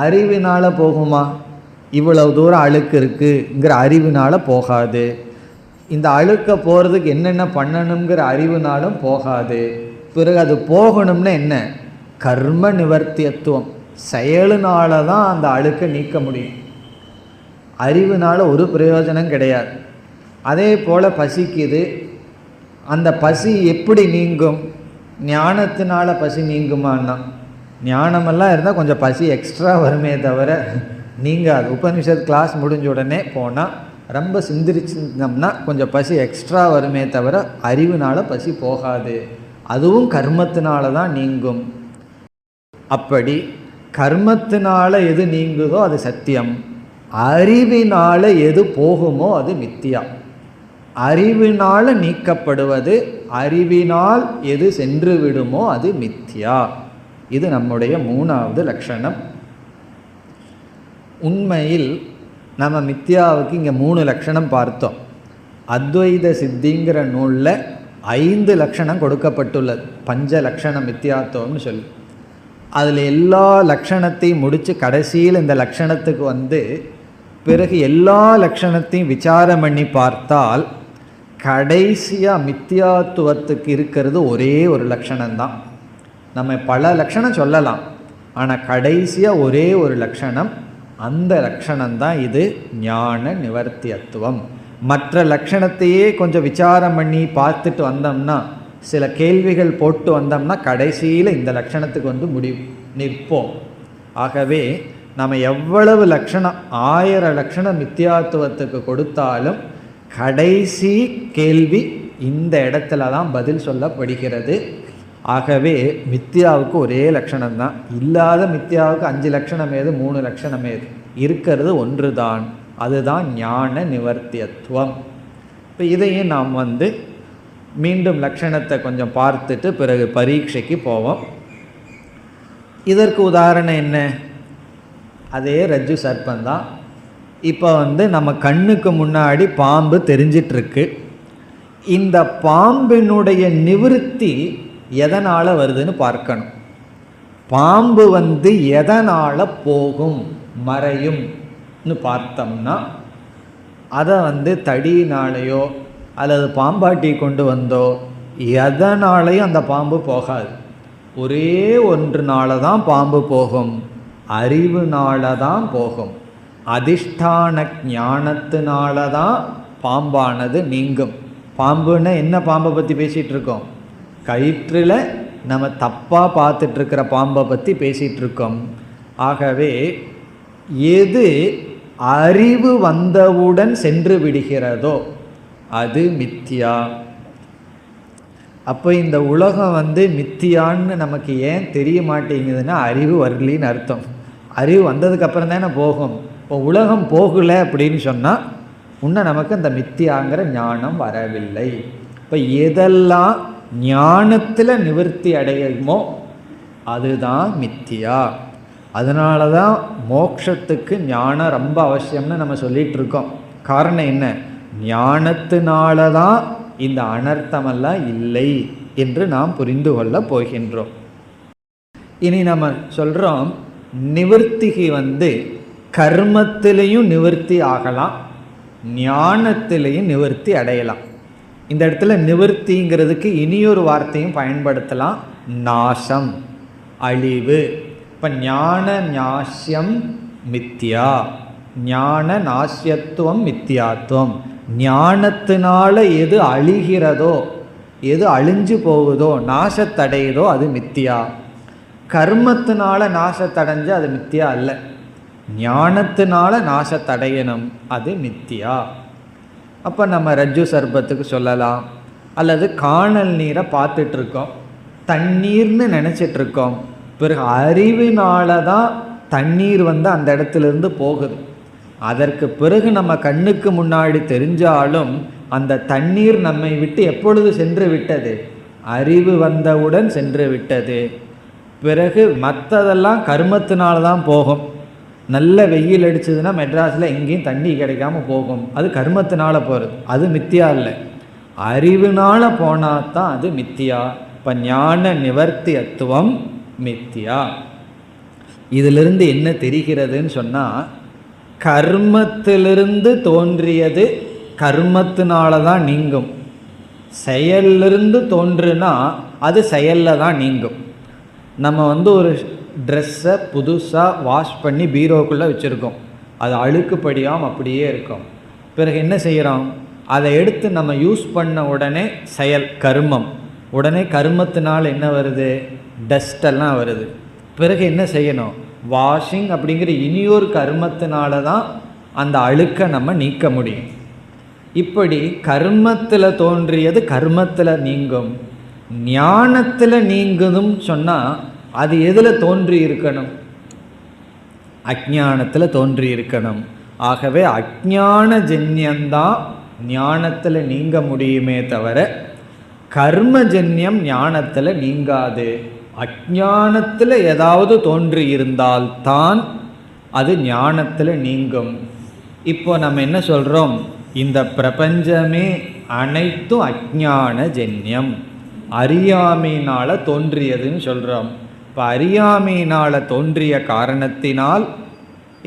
அறிவினால் போகுமா? இவ்வளவு தூரம் அழுக்கு இருக்குங்கிற அறிவினால் போகாது. இந்த அழுக்க போகிறதுக்கு என்னென்ன பண்ணணுங்கிற அறிவினாலும் போகாது. பிறகு அது போகணும்னா என்ன? கர்ம நிவர்த்தியத்துவம், செயலுனால தான் அந்த அழுக்கை நீக்க முடியும். அறிவினால் ஒரு பிரயோஜனம் கிடையாது. அதே போல் பசிக்குது. அந்த பசி எப்படி நீங்கும்? ஞானத்தினால பசி நீங்குமான்னா, ஞானமெல்லாம் இருந்தால் கொஞ்சம் பசி எக்ஸ்ட்ரா வருமே தவிர நீங்காது. உபனிஷத் கிளாஸ் முடிஞ்ச உடனே போனால் ரொம்ப சிந்திரிச்சிருந்தோம்னா கொஞ்சம் பசி எக்ஸ்ட்ரா வருமே தவிர அறிவினால் பசி போகாது. அதுவும் கர்மத்தினால தான் நீங்கும். அப்படி கர்மத்தினால எது நீங்குதோ அது சத்தியம். அறிவினால் எது போகுமோ அது மித்தியா. அறிவினால் நீக்கப்படுவது, அறிவினால் எது சென்று விடுமோ அது மித்யா. இது நம்முடைய 3வது லட்சணம். உண்மையில் நம்ம மித்யாவுக்கு இங்கே 3 லட்சணம் பார்த்தோம். அத்வைத சித்திங்கிற நூலில் 5 லட்சணம் கொடுக்கப்பட்டுள்ளது. 5 லட்சணம் மித்யாத்துவம்னு சொல்லி அதில் எல்லா லட்சணத்தையும் முடித்து கடைசியில் இந்த லட்சணத்துக்கு பிறகு எல்லா லட்சணத்தையும் விசாரம் பண்ணி பார்த்தால் கடைசியாக மித்யாத்துவத்துக்கு இருக்கிறது ஒரே ஒரு லட்சணம்தான். நம்ம பல லட்சணம் சொல்லலாம், ஆனால் கடைசியாக ஒரே ஒரு லட்சணம். அந்த லட்சணம்தான் இது ஞான நிவர்த்தியத்துவம். மற்ற லட்சணத்தையே கொஞ்சம் விசாரம் பண்ணி பார்த்துட்டு வந்தோம்னா, சில கேள்விகள் போட்டு வந்தோம்னா கடைசியில் இந்த லட்சணத்துக்கு நிற்போம். ஆகவே நம்ம எவ்வளவு லட்சணம் 1000 லட்சணம் மித்யாத்துவத்துக்கு கொடுத்தாலும் கடைசி கேள்வி இந்த இடத்துல தான் பதில் சொல்லப்படுகிறது. ஆகவே மித்யாவுக்கு ஒரே லட்சணம் தான். இல்லாத மித்யாவுக்கு 5 லட்சணம் ஏது, 3 லட்சணம் ஏது, இருக்கிறது ஒன்று தான். அதுதான் ஞான நிவர்த்தியத்துவம். இப்போ இதையும் நாம் மீண்டும் லட்சணத்தை கொஞ்சம் பார்த்துட்டு பிறகு பரீட்சைக்கு போவோம். இதற்கு உதாரணம் என்ன? அதே ரஜ்ஜு சர்ப்பந்தான். இப்போ நம்ம கண்ணுக்கு முன்னாடி பாம்பு தெரிஞ்சிட்ருக்கு. இந்த பாம்பினுடைய நிவிருத்தி எதனால் வருதுன்னு பார்க்கணும். பாம்பு எதனால் போகும், மறையும்னு பார்த்தோம்னா அதை தடியினாலேயோ அல்லது பாம்பாட்டி கொண்டு வந்தோ எதனாலையும் அந்த பாம்பு போகாது. ஒரே ஒன்றுனால தான் பாம்பு போகும், அறிவுனால தான் போகும். அதிஷ்டான ஞானத்தினால தான் பாம்பானது நீங்கும். பாம்புன்னு என்ன பாம்பை பற்றி பேசிகிட்டு இருக்கோம்? கயிற்றில் நம்ம தப்பாக பார்த்துட்ருக்கிற பாம்பை பற்றி பேசிகிட்டு இருக்கோம். ஆகவே எது அறிவு வந்தவுடன் சென்று விடுகிறதோ அது மித்தியா. அப்போ இந்த உலகம் மித்தியான்னு நமக்கு ஏன் தெரிய மாட்டேங்குதுன்னா அறிவு வரலின்னு அர்த்தம். அறிவு வந்ததுக்கப்புறம் தானே போகும். இப்போ உலகம் போகலை அப்படின்னு சொன்னால் இன்னும் நமக்கு அந்த மித்தியாங்கிற ஞானம் வரவில்லை. இப்போ எதெல்லாம் ஞானத்தில் நிவர்த்தி அடையுமோ அதுதான் மித்தியா. அதனால தான் மோட்சத்துக்கு ஞானம் ரொம்ப அவசியம்னு நம்ம சொல்லிகிட்டு இருக்கோம். காரணம் என்ன? ஞானத்தினால தான் இந்த அனர்த்தமெல்லாம் இல்லை என்று நாம் புரிந்து கொள்ள போகின்றோம். இனி நம்ம சொல்கிறோம், நிவர்த்திக்கு கர்மத்திலையும் நிவர்த்தி ஆகலாம், ஞானத்திலையும் நிவர்த்தி அடையலாம். இந்த இடத்துல நிவர்த்திங்கிறதுக்கு இனியொரு வார்த்தையும் பயன்படுத்தலாம், நாசம், அழிவு. இப்போ ஞான நாசியம் மித்தியா, ஞான நாசியத்துவம் மித்தியாத்துவம். ஞானத்தினால எது அழிகிறதோ, எது அழிஞ்சு போகுதோ, நாசத்தடையுதோ அது மித்தியா. கர்மத்தினால நாசத்தடைஞ்சு அது மித்தியா அல்ல, ஞானத்தினால நாசத்தடையணும், அது மித்தியா. அப்போ நம்ம ரஜ்ஜு சர்பத்துக்கு சொல்லலாம். அல்லது காணல் நீரை பார்த்துட்ருக்கோம், தண்ணீர்னு நினச்சிட்ருக்கோம், பிறகு அறிவினால தான் தண்ணீர் அந்த இடத்துலேருந்து போகுது. அதற்கு பிறகு நம்ம கண்ணுக்கு முன்னாடி தெரிஞ்சாலும் அந்த தண்ணீர் நம்மை விட்டு எப்பொழுது சென்று விட்டது? அறிவு வந்தவுடன் சென்று விட்டது. பிறகு மற்றதெல்லாம் கர்மத்தினால தான் போகும். நல்ல வெயில் அடிச்சதுன்னா மெட்ராஸில் எங்கேயும் தண்ணி கிடைக்காம போகும், அது கர்மத்தினால போகிறது, அது மித்தியா இல்லை. அறிவினால போனால் தான் அது மித்தியா. இப்போ ஞான நிவர்த்தியத்துவம் மித்தியா. இதிலிருந்து என்ன தெரிகிறதுன்னு சொன்னால், கர்மத்திலிருந்து தோன்றியது கர்மத்தினால தான் நீங்கும், செயலிருந்து தோன்றுனா அது செயலில் தான் நீங்கும். நம்ம ஒரு ட்ரெஸ்ஸை புதுசாக வாஷ் பண்ணி பீரோக்குள்ளே வச்சுருக்கோம், அது அழுக்குப்படியாமல் அப்படியே இருக்கும். பிறகு என்ன செய்கிறோம்? அதை எடுத்து நம்ம யூஸ் பண்ண உடனே செயல் கர்மம், உடனே கர்மத்தினால் என்ன வருது? டஸ்டெல்லாம் வருது. பிறகு என்ன செய்யணும்? வாஷிங் அப்படிங்கிற இனியொரு கர்மத்தினால தான் அந்த அழுக்கை நம்ம நீக்க முடியும். இப்படி கர்மத்தில் தோன்றியது கர்மத்தில் நீங்கும், ஞானத்தில் நீங்குதும் சொன்னால் அது எதில் தோன்றி இருக்கணும்? அஜ்ஞானத்தில் தோன்றி இருக்கணும். ஆகவே அஜ்ஞான ஜன்யந்தான் ஞானத்தில் நீங்க முடியுமே தவிர கர்மஜன்யம் ஞானத்தில் நீங்காது. அஜ்ஞானத்தில் ஏதாவது தோன்றி இருந்தால்தான் அது ஞானத்தில் நீங்கும். இப்போ நம்ம என்ன சொல்கிறோம்? இந்த பிரபஞ்சமே அனைத்தும் அஜ்ஞான ஜன்யம், அறியாமையினால் தோன்றியதுன்னு சொல்கிறோம். இப்போ அறியாமையினால் தோன்றிய காரணத்தினால்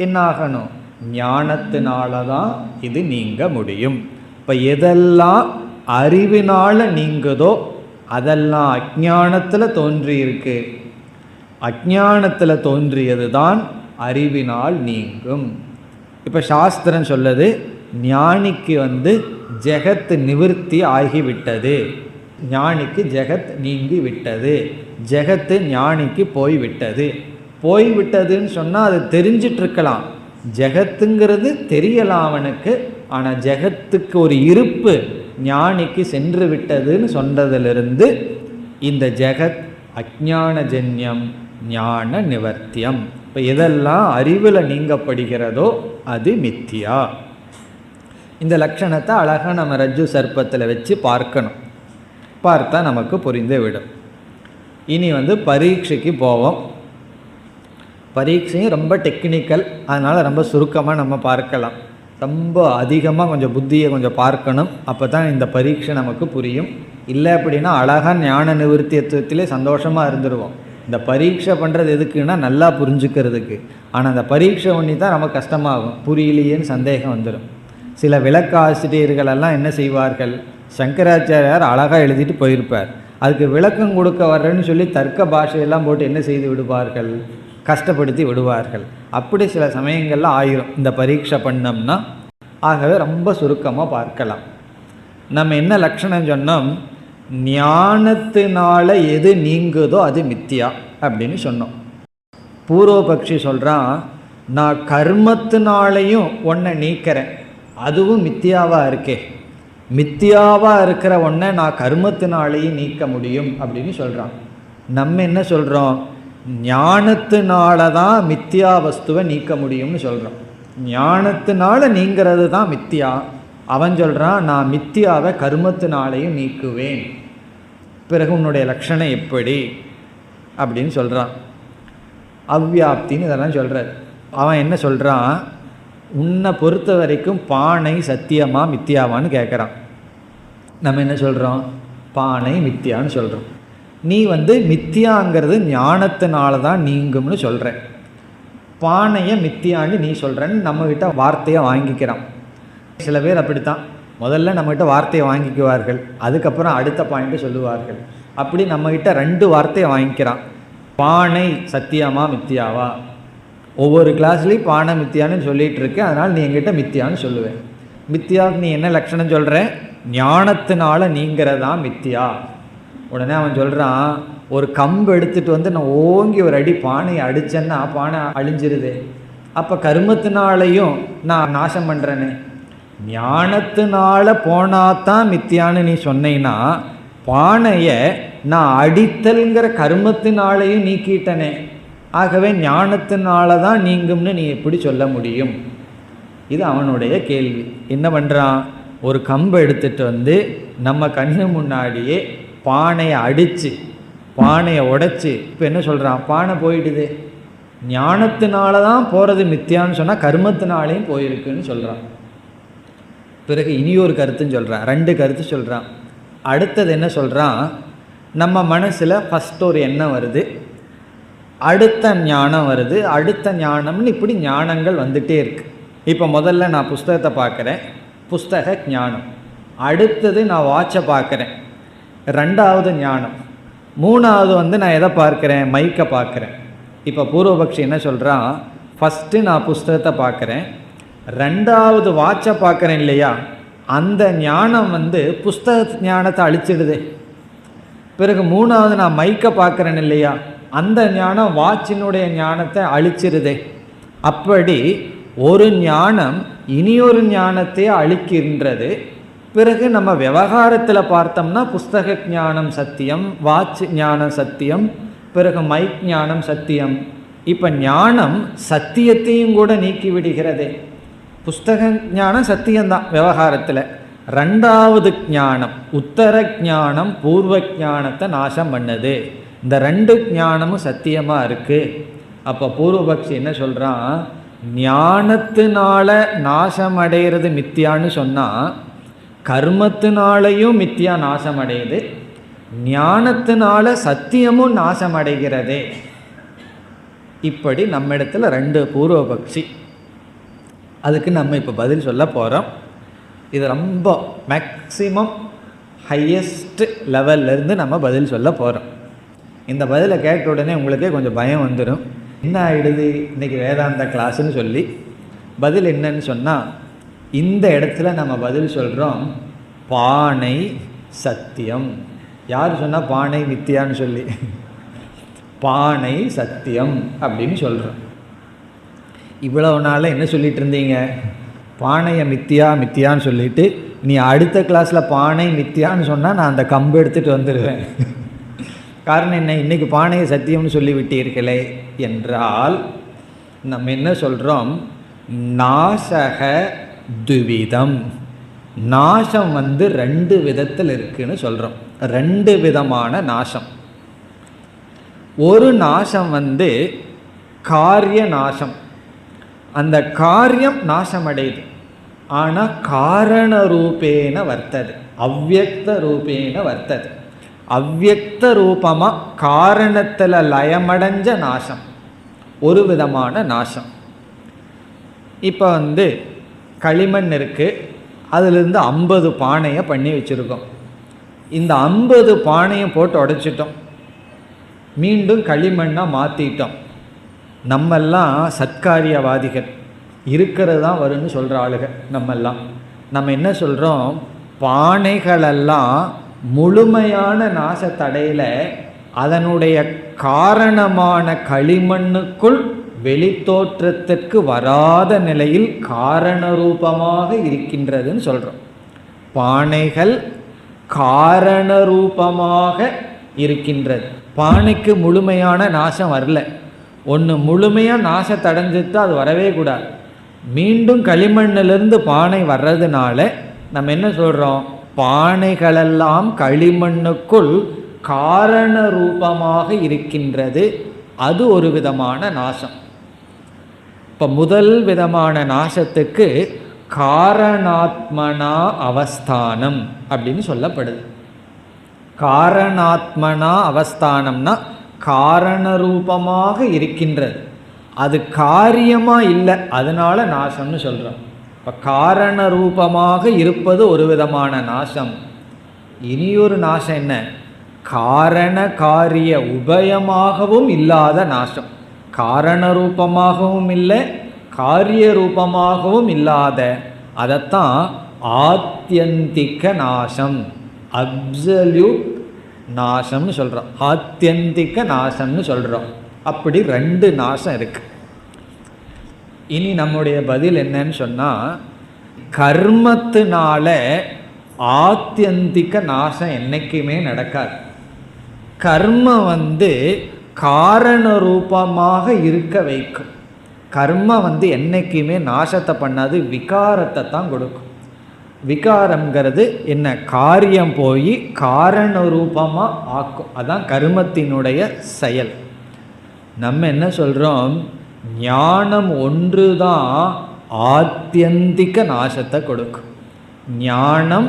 என்னாகணும்? ஞானத்தினால தான் இது நீங்க முடியும். இப்போ எதெல்லாம் அறிவினால் நீங்குதோ அதெல்லாம் அஜ்ஞானத்தில் தோன்றியிருக்கு. அஜ்ஞானத்தில் தோன்றியது தான் அறிவினால் நீங்கும். இப்போ சாஸ்திரம் சொல்லுது, ஞானிக்கு ஜெகத் நிவர்த்தி ஆகிவிட்டது, ஞானிக்கு ஜெகத் நீங்கி விட்டது, ஜெகத்து ஞானிக்கு போய்விட்டது. போய்விட்டதுன்னு சொன்னால் அது தெரிஞ்சிட்ருக்கலாம், ஜெகத்துங்கிறது தெரியலாம் அவனுக்கு, ஆனால் ஜெகத்துக்கு ஒரு இருப்பு ஞானிக்கு சென்று விட்டதுன்னு சொன்னதிலிருந்து இந்த ஜெகத் அஜ்ஞானஜன்யம் ஞான நிவர்த்தியம். இப்போ எதெல்லாம் அறிவில் நீங்கப்படுகிறதோ அது மித்தியா. இந்த லட்சணத்தை அழகாக நம்ம ரஜ்ஜு சர்ப்பத்தில் வச்சு பார்க்கணும், பார்த்தா நமக்கு புரிந்து விடும். இனி பரீட்சைக்கு போவோம். பரீட்சையும் ரொம்ப டெக்னிக்கல், அதனால் ரொம்ப சுருக்கமாக நம்ம பார்க்கலாம். ரொம்ப அதிகமாக கொஞ்சம் புத்தியை கொஞ்சம் பார்க்கணும், அப்போ தான் இந்த பரீட்சை நமக்கு புரியும். இல்லை அப்படின்னா அழகாக ஞான நிவர்த்தியத்துவத்திலே சந்தோஷமாக இருந்துருவோம். இந்த பரீட்சை பண்ணுறது எதுக்குன்னா நல்லா புரிஞ்சுக்கிறதுக்கு. ஆனால் அந்த பரீட்சை ஒன்றி தான் ரொம்ப கஷ்டமாகும், புரியலையேன்னு சந்தேகம் வந்துடும். சில விளக்காசிரியர்களெல்லாம் என்ன செய்வார்கள்? சங்கராச்சாரியார் அழகாக எழுதிட்டு போயிருப்பார், அதுக்கு விளக்கம் கொடுக்க வர்றேன்னு சொல்லி தர்க்க பாஷையெல்லாம் போட்டு என்ன செய்து விடுவார்கள்? கஷ்டப்படுத்தி விடுவார்கள். அப்படி சில சமயங்களில் ஆயிரும் இந்த பரீட்சை பண்ணோம்னா. ஆகவே ரொம்ப சுருக்கமாக பார்க்கலாம். நம்ம என்ன லட்சணம் சொன்னோம்? ஞானத்தினால எது நீங்குதோ அது மித்தியா அப்படின்னு சொன்னோம். பூர்வபக்ஷி சொல்கிறான், நான் கர்மத்தினாலையும் ஒன்றை நீக்கிறேன், அதுவும் மித்தியாவாக இருக்கே. மித்தியாவாக இருக்கிற ஒன்றை நான் கர்மத்தினாலேயும் நீக்க முடியும் அப்படின்னு சொல்கிறான். நம்ம என்ன சொல்கிறோம்? ஞானத்தினால தான் மித்தியா வஸ்துவை நீக்க முடியும்னு சொல்கிறோம். ஞானத்தினால நீங்கிறது தான் மித்தியா. அவன் சொல்கிறான், நான் மித்தியாவை கர்மத்தினாலேயும் நீக்குவேன். பிறகு உன்னுடைய லட்சணம் எப்படி அப்படின்னு சொல்கிறான். அவ்வியாப்தின்னு இதெல்லாம் சொல்கிறார். அவன் என்ன சொல்கிறான்? உன்னை பொறுத்த வரைக்கும் பானை சத்தியமா மித்தியாவான்னு கேட்குறான். நம்ம என்ன சொல்கிறோம்? பானை மித்தியான்னு சொல்கிறோம். நீ மித்தியாங்கிறது ஞானத்தினால தான் நீங்கும்னு சொல்கிற, பானையை மித்தியான்னு நீ சொல்கிறன்னு நம்மக்கிட்ட வார்த்தையை வாங்கிக்கிறான். சில பேர் அப்படித்தான், முதல்ல நம்மகிட்ட வார்த்தையை வாங்கிக்குவார்கள், அதுக்கப்புறம் அடுத்த பாயிண்ட்டு சொல்லுவார்கள். அப்படி நம்மக்கிட்ட 2 வார்த்தையை வாங்கிக்கிறான். பானை சத்தியமா மித்தியாவா? ஒவ்வொரு கிளாஸ்லேயும் பானை மித்தியான்னு சொல்லிகிட்டு இருக்கு, அதனால் நீ என்கிட்ட மித்தியான்னு சொல்லுவேன். மித்தியாவுக்கு நீ என்ன லட்சணம் சொல்கிற? ஞானத்தினால நீங்கிறதா மித்தியா. உடனே அவன் சொல்கிறான், ஒரு கம்பு எடுத்துகிட்டு நான் ஓங்கி ஒரு அடி பானையை அடித்தேன்னா பானை அழிஞ்சிருது. அப்போ கர்மத்தினாலையும் நான் நாசம் பண்ணுறேன்னு. ஞானத்தினால போனாதான் மித்தியான்னு நீ சொன்னீன்னா, பானையை நான் அடித்தல்ங்கிற கர்மத்தினாலையும் நீக்கிட்டனே, ஆகவே ஞானத்தினால தான் நீங்கும்னு நீ எப்படி சொல்ல முடியும்? இது அவனுடைய கேள்வி. என்ன பண்ணுறான்? ஒரு கம்பை எடுத்துகிட்டு நம்ம கண்ணு முன்னாடியே பானையை அடித்து பானையை உடைச்சி இப்போ என்ன சொல்கிறான்? பானை போயிடுது. ஞானத்தினால தான் போகிறது மித்தியான்னு சொன்னால் கர்மத்தினாலேயும் போயிருக்குன்னு சொல்கிறான். பிறகு இனியொரு கருத்துன்னு சொல்கிறான், 2 கருத்து சொல்கிறான். அடுத்தது என்ன சொல்கிறான்? நம்ம மனசில் ஃபஸ்ட் ஒரு எண்ணம் வருது, அடுத்த ஞானம் வருது, அடுத்த ஞானம்னு இப்படி ஞானங்கள் வந்துகிட்டே இருக்குது. இப்போ முதல்ல நான் புஸ்தகத்தை பார்க்குறேன், புஸ்தக ஞானம். அடுத்தது நான் வாட்சை பார்க்குறேன், 2வது ஞானம். 3வது நான் எதை பார்க்குறேன்? மைக்கை பார்க்குறேன். இப்போ பூர்வபக்ஷி என்ன சொல்கிறான்? ஃபஸ்ட்டு நான் புஸ்தகத்தை பார்க்குறேன், 2வது வாட்சை பார்க்குறேன் இல்லையா, அந்த ஞானம் புஸ்தக ஞானத்தை அழிச்சிடுது. பிறகு 3வது நான் மைக்கை பார்க்குறேன் இல்லையா, அந்த ஞானம் வாட்சினுடைய ஞானத்தை அழிச்சிருதே. அப்படி ஒரு ஞானம் இனியொரு ஞானத்தை அழிக்கின்றது. பிறகு நம்ம விவகாரத்தில் பார்த்தோம்னா புஸ்தக ஞானம் சத்தியம், வாட்ச் ஞானம் சத்தியம், பிறகு மைக் ஞானம் சத்தியம். இப்போ ஞானம் சத்தியத்தையும் கூட நீக்கி விடுகிறதே. புஸ்தக ஞானம் சத்தியம்தான் விவகாரத்தில். 2வது ஞானம் உத்தர ஞானம் பூர்வ ஞானத்தை நாசம் பண்ணுது. இந்த 2 ஞானமும் சத்தியமாக இருக்குது. அப்போ பூர்வபக்ஷி என்ன சொல்கிறான்? ஞானத்தினால நாசம் அடைகிறது மித்தியான்னு சொன்னால் கர்மத்தினாலையும் மித்தியா நாசம் அடையுது, ஞானத்தினால சத்தியமும் நாசம் அடைகிறதே. இப்படி நம்ம இடத்துல 2 பூர்வபக்ஷி. அதுக்கு நம்ம இப்போ பதில் சொல்ல போகிறோம். இது ரொம்ப மேக்சிமம் ஹையஸ்ட் லெவல்லேருந்து நம்ம பதில் சொல்ல போகிறோம். இந்த பதிலை கேட்ட உடனே உங்களுக்கே கொஞ்சம் பயம் வந்துடும். என்ன ஆகிடுது இன்றைக்கி வேதாந்த கிளாஸுன்னு சொல்லி. பதில் என்னன்னு சொன்னால், இந்த இடத்துல நம்ம பதில் சொல்கிறோம் பானை சத்தியம். யார் சொன்னால் பானை மித்தியான்னு சொல்லி? பானை சத்தியம் அப்படின்னு சொல்கிறோம். இவ்வளவு நாள் என்ன சொல்லிட்டு இருந்தீங்க? பானையை மித்தியா மித்தியான்னு சொல்லிட்டு, நீ அடுத்த கிளாஸில் பானை மித்தியான்னு சொன்னால் நான் அந்த கம்பு எடுத்துகிட்டு வந்துடுவேன். காரணம் என்ன? இன்றைக்கி பானையை சத்தியம்னு சொல்லிவிட்டீர்களே என்றால் நம்ம என்ன சொல்கிறோம்? நாசக துவிதம். நாசம் 2 விதத்தில் இருக்குன்னு சொல்கிறோம். 2 விதமான நாசம். ஒரு நாசம் காரிய நாசம். அந்த காரியம் நாசமடையுது, ஆனால் காரண ரூபேன வர்த்தது, அவ்யக்த ரூபேன வர்த்தது. அவ்யக்த ரூபமாக காரணத்தில் லயமடைஞ்ச நாசம் ஒரு விதமான நாசம். இப்போ களிமண் இருக்குது, அதிலிருந்து 50 பானையை பண்ணி வச்சுருக்கோம். இந்த 50 பானையை போட்டு உடைச்சிட்டோம், மீண்டும் களிமண்ணாக மாற்றிட்டோம். நம்மெல்லாம் சத்காரியவாதிகள், இருக்கிறது தான் வரும்னு சொல்கிற ஆளுகள் நம்மெல்லாம். நம்ம என்ன சொல்கிறோம்? பானைகளெல்லாம் முழுமையான நாசத்தடையில் அதனுடைய காரணமான களிமண்ணுக்குள் வெளித்தோற்றத்திற்கு வராத நிலையில் காரண ரூபமாக இருக்கின்றதுன்னு சொல்கிறோம். பானைகள் காரண ரூபமாக இருக்கின்றது. பானைக்கு முழுமையான நாசம் வரல. ஒன்று முழுமையாக நாசத்தை அடைஞ்சிட்டு அது வரவே கூடாது. மீண்டும் களிமண்ணிலிருந்து பானை வர்றதுனால நம்ம என்ன சொல்கிறோம், பானைகளெல்லாம் களிமண்ணுக்குள் காரண ரூபமாக இருக்கின்றது. அது ஒரு விதமான நாசம். இப்போ முதல் விதமான நாசத்துக்கு காரணாத்மனா அவஸ்தானம் அப்படின்னு சொல்லப்படுது. காரணாத்மனா அவஸ்தானம்னா காரண ரூபமாக இருக்கின்றது, அது காரியமாக இல்லை, அதனால நாசம்னு சொல்கிறோம். இப்போ காரண ரூபமாக இருப்பது ஒரு விதமான நாசம். இனியொரு நாசம் என்ன, காரண காரிய உபயமாகவும் இல்லாத நாசம். காரண ரூபமாகவும் இல்லை, காரிய ரூபமாகவும் இல்லாத, அதைத்தான் ஆத்யந்திக நாசம், அப்சல்யூட் நாசம்னு சொல்கிறோம். ஆத்யந்திக நாசம்னு சொல்கிறோம். அப்படி ரெண்டு நாசம் இருக்கு. இனி நம்முடைய பதில் என்னன்னு சொன்னால், கர்மத்தினால ஆத்யந்திக நாசம் என்னைக்குமே நடக்காது. கர்மம் காரண ரூபமாக இருக்க வைக்கும். கர்மம் என்னைக்குமே நாசத்தை பண்ணாது, விகாரத்தை தான் கொடுக்கும். விகாரம்ங்கிறது என்ன, காரியம் போய் காரண ரூபமாக ஆக்கும். அதான் கர்மத்தினுடைய செயல். நம்ம என்ன சொல்கிறோம், ஞானம் ஒன்று தான் ஆத்யந்திக நாசத்தை கொடுக்கும். ஞானம்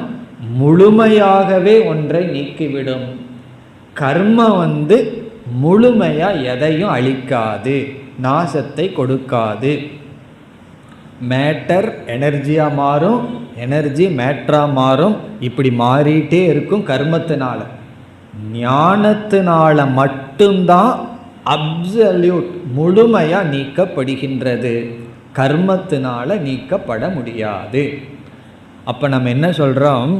முழுமையாகவே ஒன்றை நீக்கிவிடும். கர்மம் முழுமையாக எதையும் அழிக்காது, நாசத்தை கொடுக்காது. மேட்டர் எனர்ஜியாக மாறும், எனர்ஜி மேட்டராக மாறும், இப்படி மாறிட்டே இருக்கும் கர்மத்தினால. ஞானத்தினால மட்டும்தான் அப்சல்யூட் முழுமையாக நீக்கப்படுகின்றது, கர்மத்தினால நீக்கப்பட முடியாது. அப்போ நம்ம என்ன சொல்கிறோம்,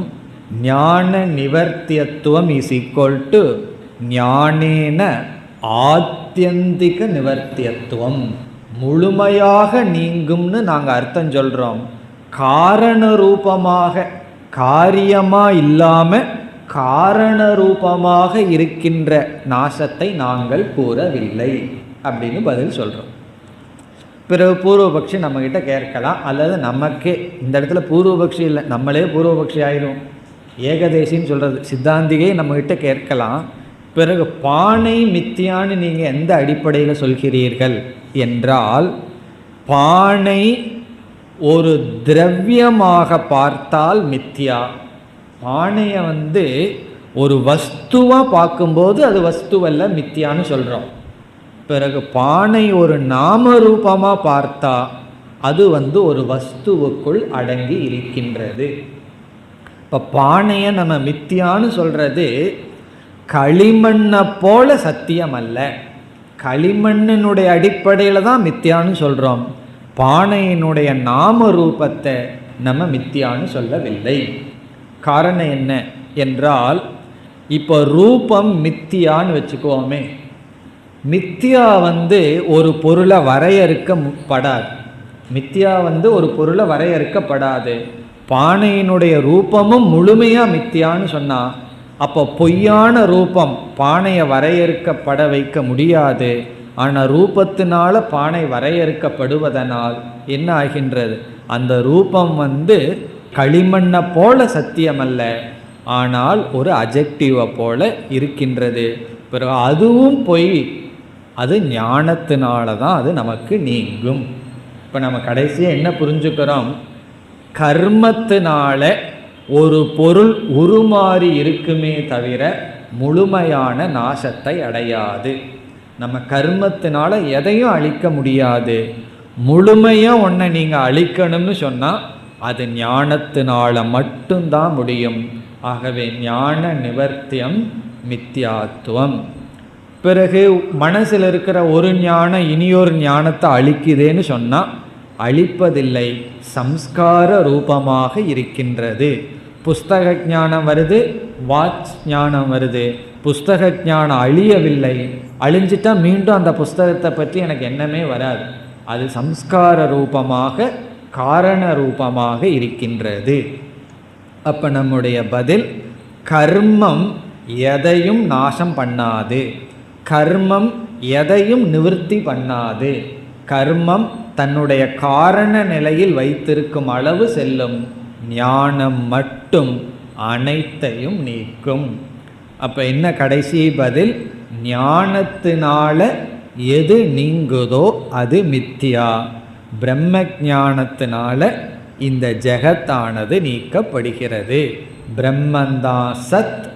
ஞான நிவர்த்தியத்துவம் இஸ் ஈக்குவல் டு ஞானேன ஆத்யந்திக நிவர்த்தியத்துவம். முழுமையாக நீங்கும்னு நாங்கள் அர்த்தம் சொல்கிறோம். காரண ரூபமாக, காரியமாக இல்லாமல் காரண ரூபமாக இருக்கின்ற நாசத்தை நாங்கள் கூறவில்லை அப்படின்னு பதில் சொல்கிறோம். பிறகு பூர்வபக்ஷி நம்மக்கிட்ட கேட்கலாம், அல்லது நமக்கே இந்த இடத்துல பூர்வபக்ஷி இல்லை, நம்மளே பூர்வபக்ஷி ஆயிரும். ஏகதேசின்னு சொல்கிறது சித்தாந்திகை நம்மக்கிட்ட கேட்கலாம். பிறகு பானை மித்தியான்னு நீங்கள் எந்த அடிப்படையில் சொல்கிறீர்கள் என்றால், பானை ஒரு திரவியமாக பார்த்தால் மித்தியா. பானையை ஒரு வஸ்துவாக பார்க்கும்போது அது வஸ்துவல்ல, மித்தியான்னு சொல்கிறோம். பிறகு பானை ஒரு நாம ரூபமாக பார்த்தா அது ஒரு வஸ்துவுக்குள் அடங்கி இருக்கின்றது. இப்போ பானையை நம்ம மித்தியான்னு சொல்கிறது களிமண்ணை போல சத்தியம் அல்ல. களிமண்ணினுடைய அடிப்படையில் தான் மித்தியான்னு சொல்கிறோம். பானையினுடைய நாம ரூபத்தை நம்ம மித்தியான்னு சொல்லவில்லை. காரணம் என்ன என்றால், இப்போ ரூபம் மித்தியான்னு வச்சுக்குவோமே, மித்தியா ஒரு பொருளை வரையறுக்கப்படாது. மித்தியா ஒரு பொருளை வரையறுக்கப்படாது. பானையினுடைய ரூபமும் முழுமையாக மித்தியான்னு சொன்னால், அப்போ பொய்யான ரூபம் பானையை வரையறுக்கப்பட வைக்க முடியாது. ஆனால் ரூபத்தினால பானை வரையறுக்கப்படுவதனால் என்ன ஆகின்றது, அந்த ரூபம் களிமண்ணை போல சத்தியமல்ல, ஆனால் ஒரு அஜெக்டிவை போல இருக்கின்றது. பிறகு அதுவும் பொய், அது ஞானத்தினால தான் அது நமக்கு நீங்கும். இப்போ நம்ம கடைசியாக என்ன புரிஞ்சுக்கிறோம், கர்மத்தினால ஒரு பொருள் உருமாறி இருக்குமே தவிர முழுமையான நாசத்தை அடையாது. நம்ம கர்மத்தினால எதையும் அழிக்க முடியாது. முழுமையாக ஒன்றை நீங்கள் அழிக்கணும்னு சொன்னால் அது ஞானத்தினால மட்டும்தான் முடியும். ஆகவே ஞான நிவர்த்தியம் மித்தியாத்துவம். பிறகு மனசில் இருக்கிற ஒரு ஞானம் இனியொரு ஞானத்தை அழிக்குதேன்னு சொன்னால் அழிப்பதில்லை, சம்ஸ்கார ரூபமாக இருக்கின்றது. புஸ்தக ஞானம் வருது, வாச் ஞானம் வருது. புஸ்தக ஞானம் அழியவில்லை, அழிஞ்சிட்டா மீண்டும் அந்த புஸ்தகத்தை பற்றி எனக்கு எண்ணமே வராது. அது சம்ஸ்கார ரூபமாக காரண ரூபமாக இருக்கின்றது. அப்போ நம்முடைய பதில், கர்மம் எதையும் நாசம் பண்ணாது, கர்மம் எதையும் நிவர்த்தி பண்ணாது, கர்மம் தன்னுடைய காரண நிலையில் வைத்திருக்கும் அளவு செல்லும், ஞானம் மட்டும் அனைத்தையும் நீக்கும். அப்போ என்ன கடைசி பதில், ஞானத்தினால எது நீங்குதோ அது மித்தியா, பிரம்ம ஞானத்தினால இந்த ஜெகத்தானது நீக்கப்படுகிறது. பிரம்மந்தான் சத்,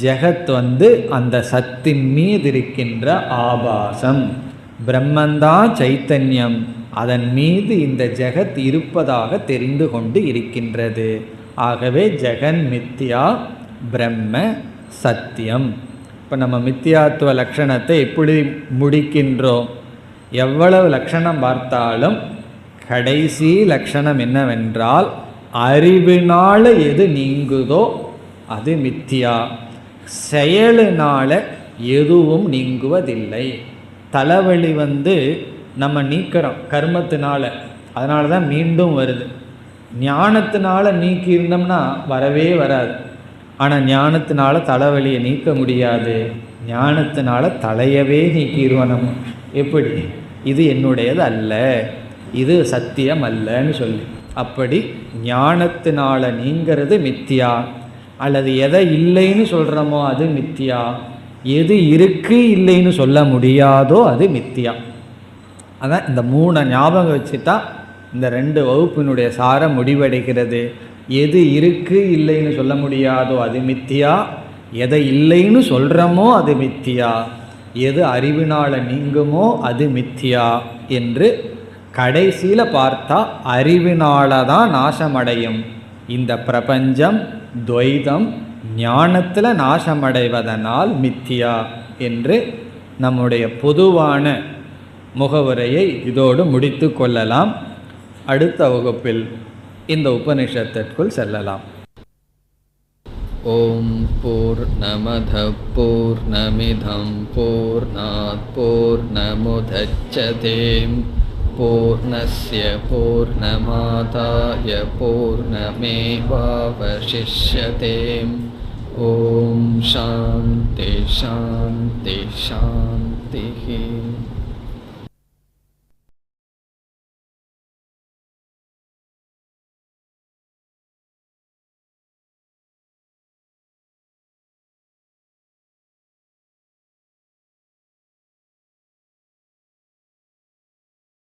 ஜெகத் அந்த சத்தின் மீது இருக்கின்ற ஆபாசம். பிரம்மந்தான் சைத்தன்யம், அதன் மீது இந்த ஜெகத் இருப்பதாக தெரிந்து கொண்டு இருக்கின்றது. ஆகவே ஜெகன் மித்யா, பிரம்ம சத்தியம். இப்போ நம்ம மித்தியாத்துவ லட்சணத்தை எப்படி முடிக்கின்றோம்? எவ்வளவு லட்சணம் பார்த்தாலும் கடைசி லட்சணம் என்னவென்றால், அறிவினால எது நீங்குதோ அது மித்தியா, செயலினால எதுவும் நீங்குவதில்லை. தலைவலி நம்ம நீக்கிறோம் கர்மத்தினால, அதனால தான் மீண்டும் வருது. ஞானத்தினால நீக்கி இருந்தோம்னா வரவே வராது. ஆனால் ஞானத்தினால தலைவலியை நீக்க முடியாது, ஞானத்தினால தலையவே நீக்கிடுவோம் நம்ம. எப்படி? இது என்னுடையது அல்ல, இது சத்தியம் அல்லன்னு சொல்லி. அப்படி ஞானத்தினால நீங்கிறது மித்தியா, அல்லது எதை இல்லைன்னு சொல்கிறோமோ அது மித்தியா, எது இருக்கு இல்லைன்னு சொல்ல முடியாதோ அது மித்தியா. அதான் இந்த 3 ஞாபகம் வச்சுட்டா இந்த 2 வகுப்பினுடைய சாரம் முடிவடைகிறது. எது இருக்கு இல்லைன்னு சொல்ல முடியாதோ அது மித்தியா, எதை இல்லைன்னு சொல்கிறோமோ அது மித்தியா, எது அறிவினால் நீங்குமோ அது மித்தியா என்று கடைசியில் பார்த்தா அறிவினால தான் நாசமடையும் இந்த பிரபஞ்சம், துவைதம் ஞானத்தில் நாசமடைவதனால் மித்தியா என்று நம்முடைய பொதுவான முகவுரையை இதோடு முடித்து கொள்ளலாம். அடுத்த வகுப்பில் இந்த உபனிஷத்திற்குள் செல்லலாம். ஓம் பூர்ணமத பூர்ணமிதம் பூர்ணாத் பூர்ணமுதச்யதே பூர்ணஸ்ய பூர்ணமாதாய பூர்ணமேவாவசிஷ்யதே. ஓம் சாந்தி சாந்தி சாந்தி.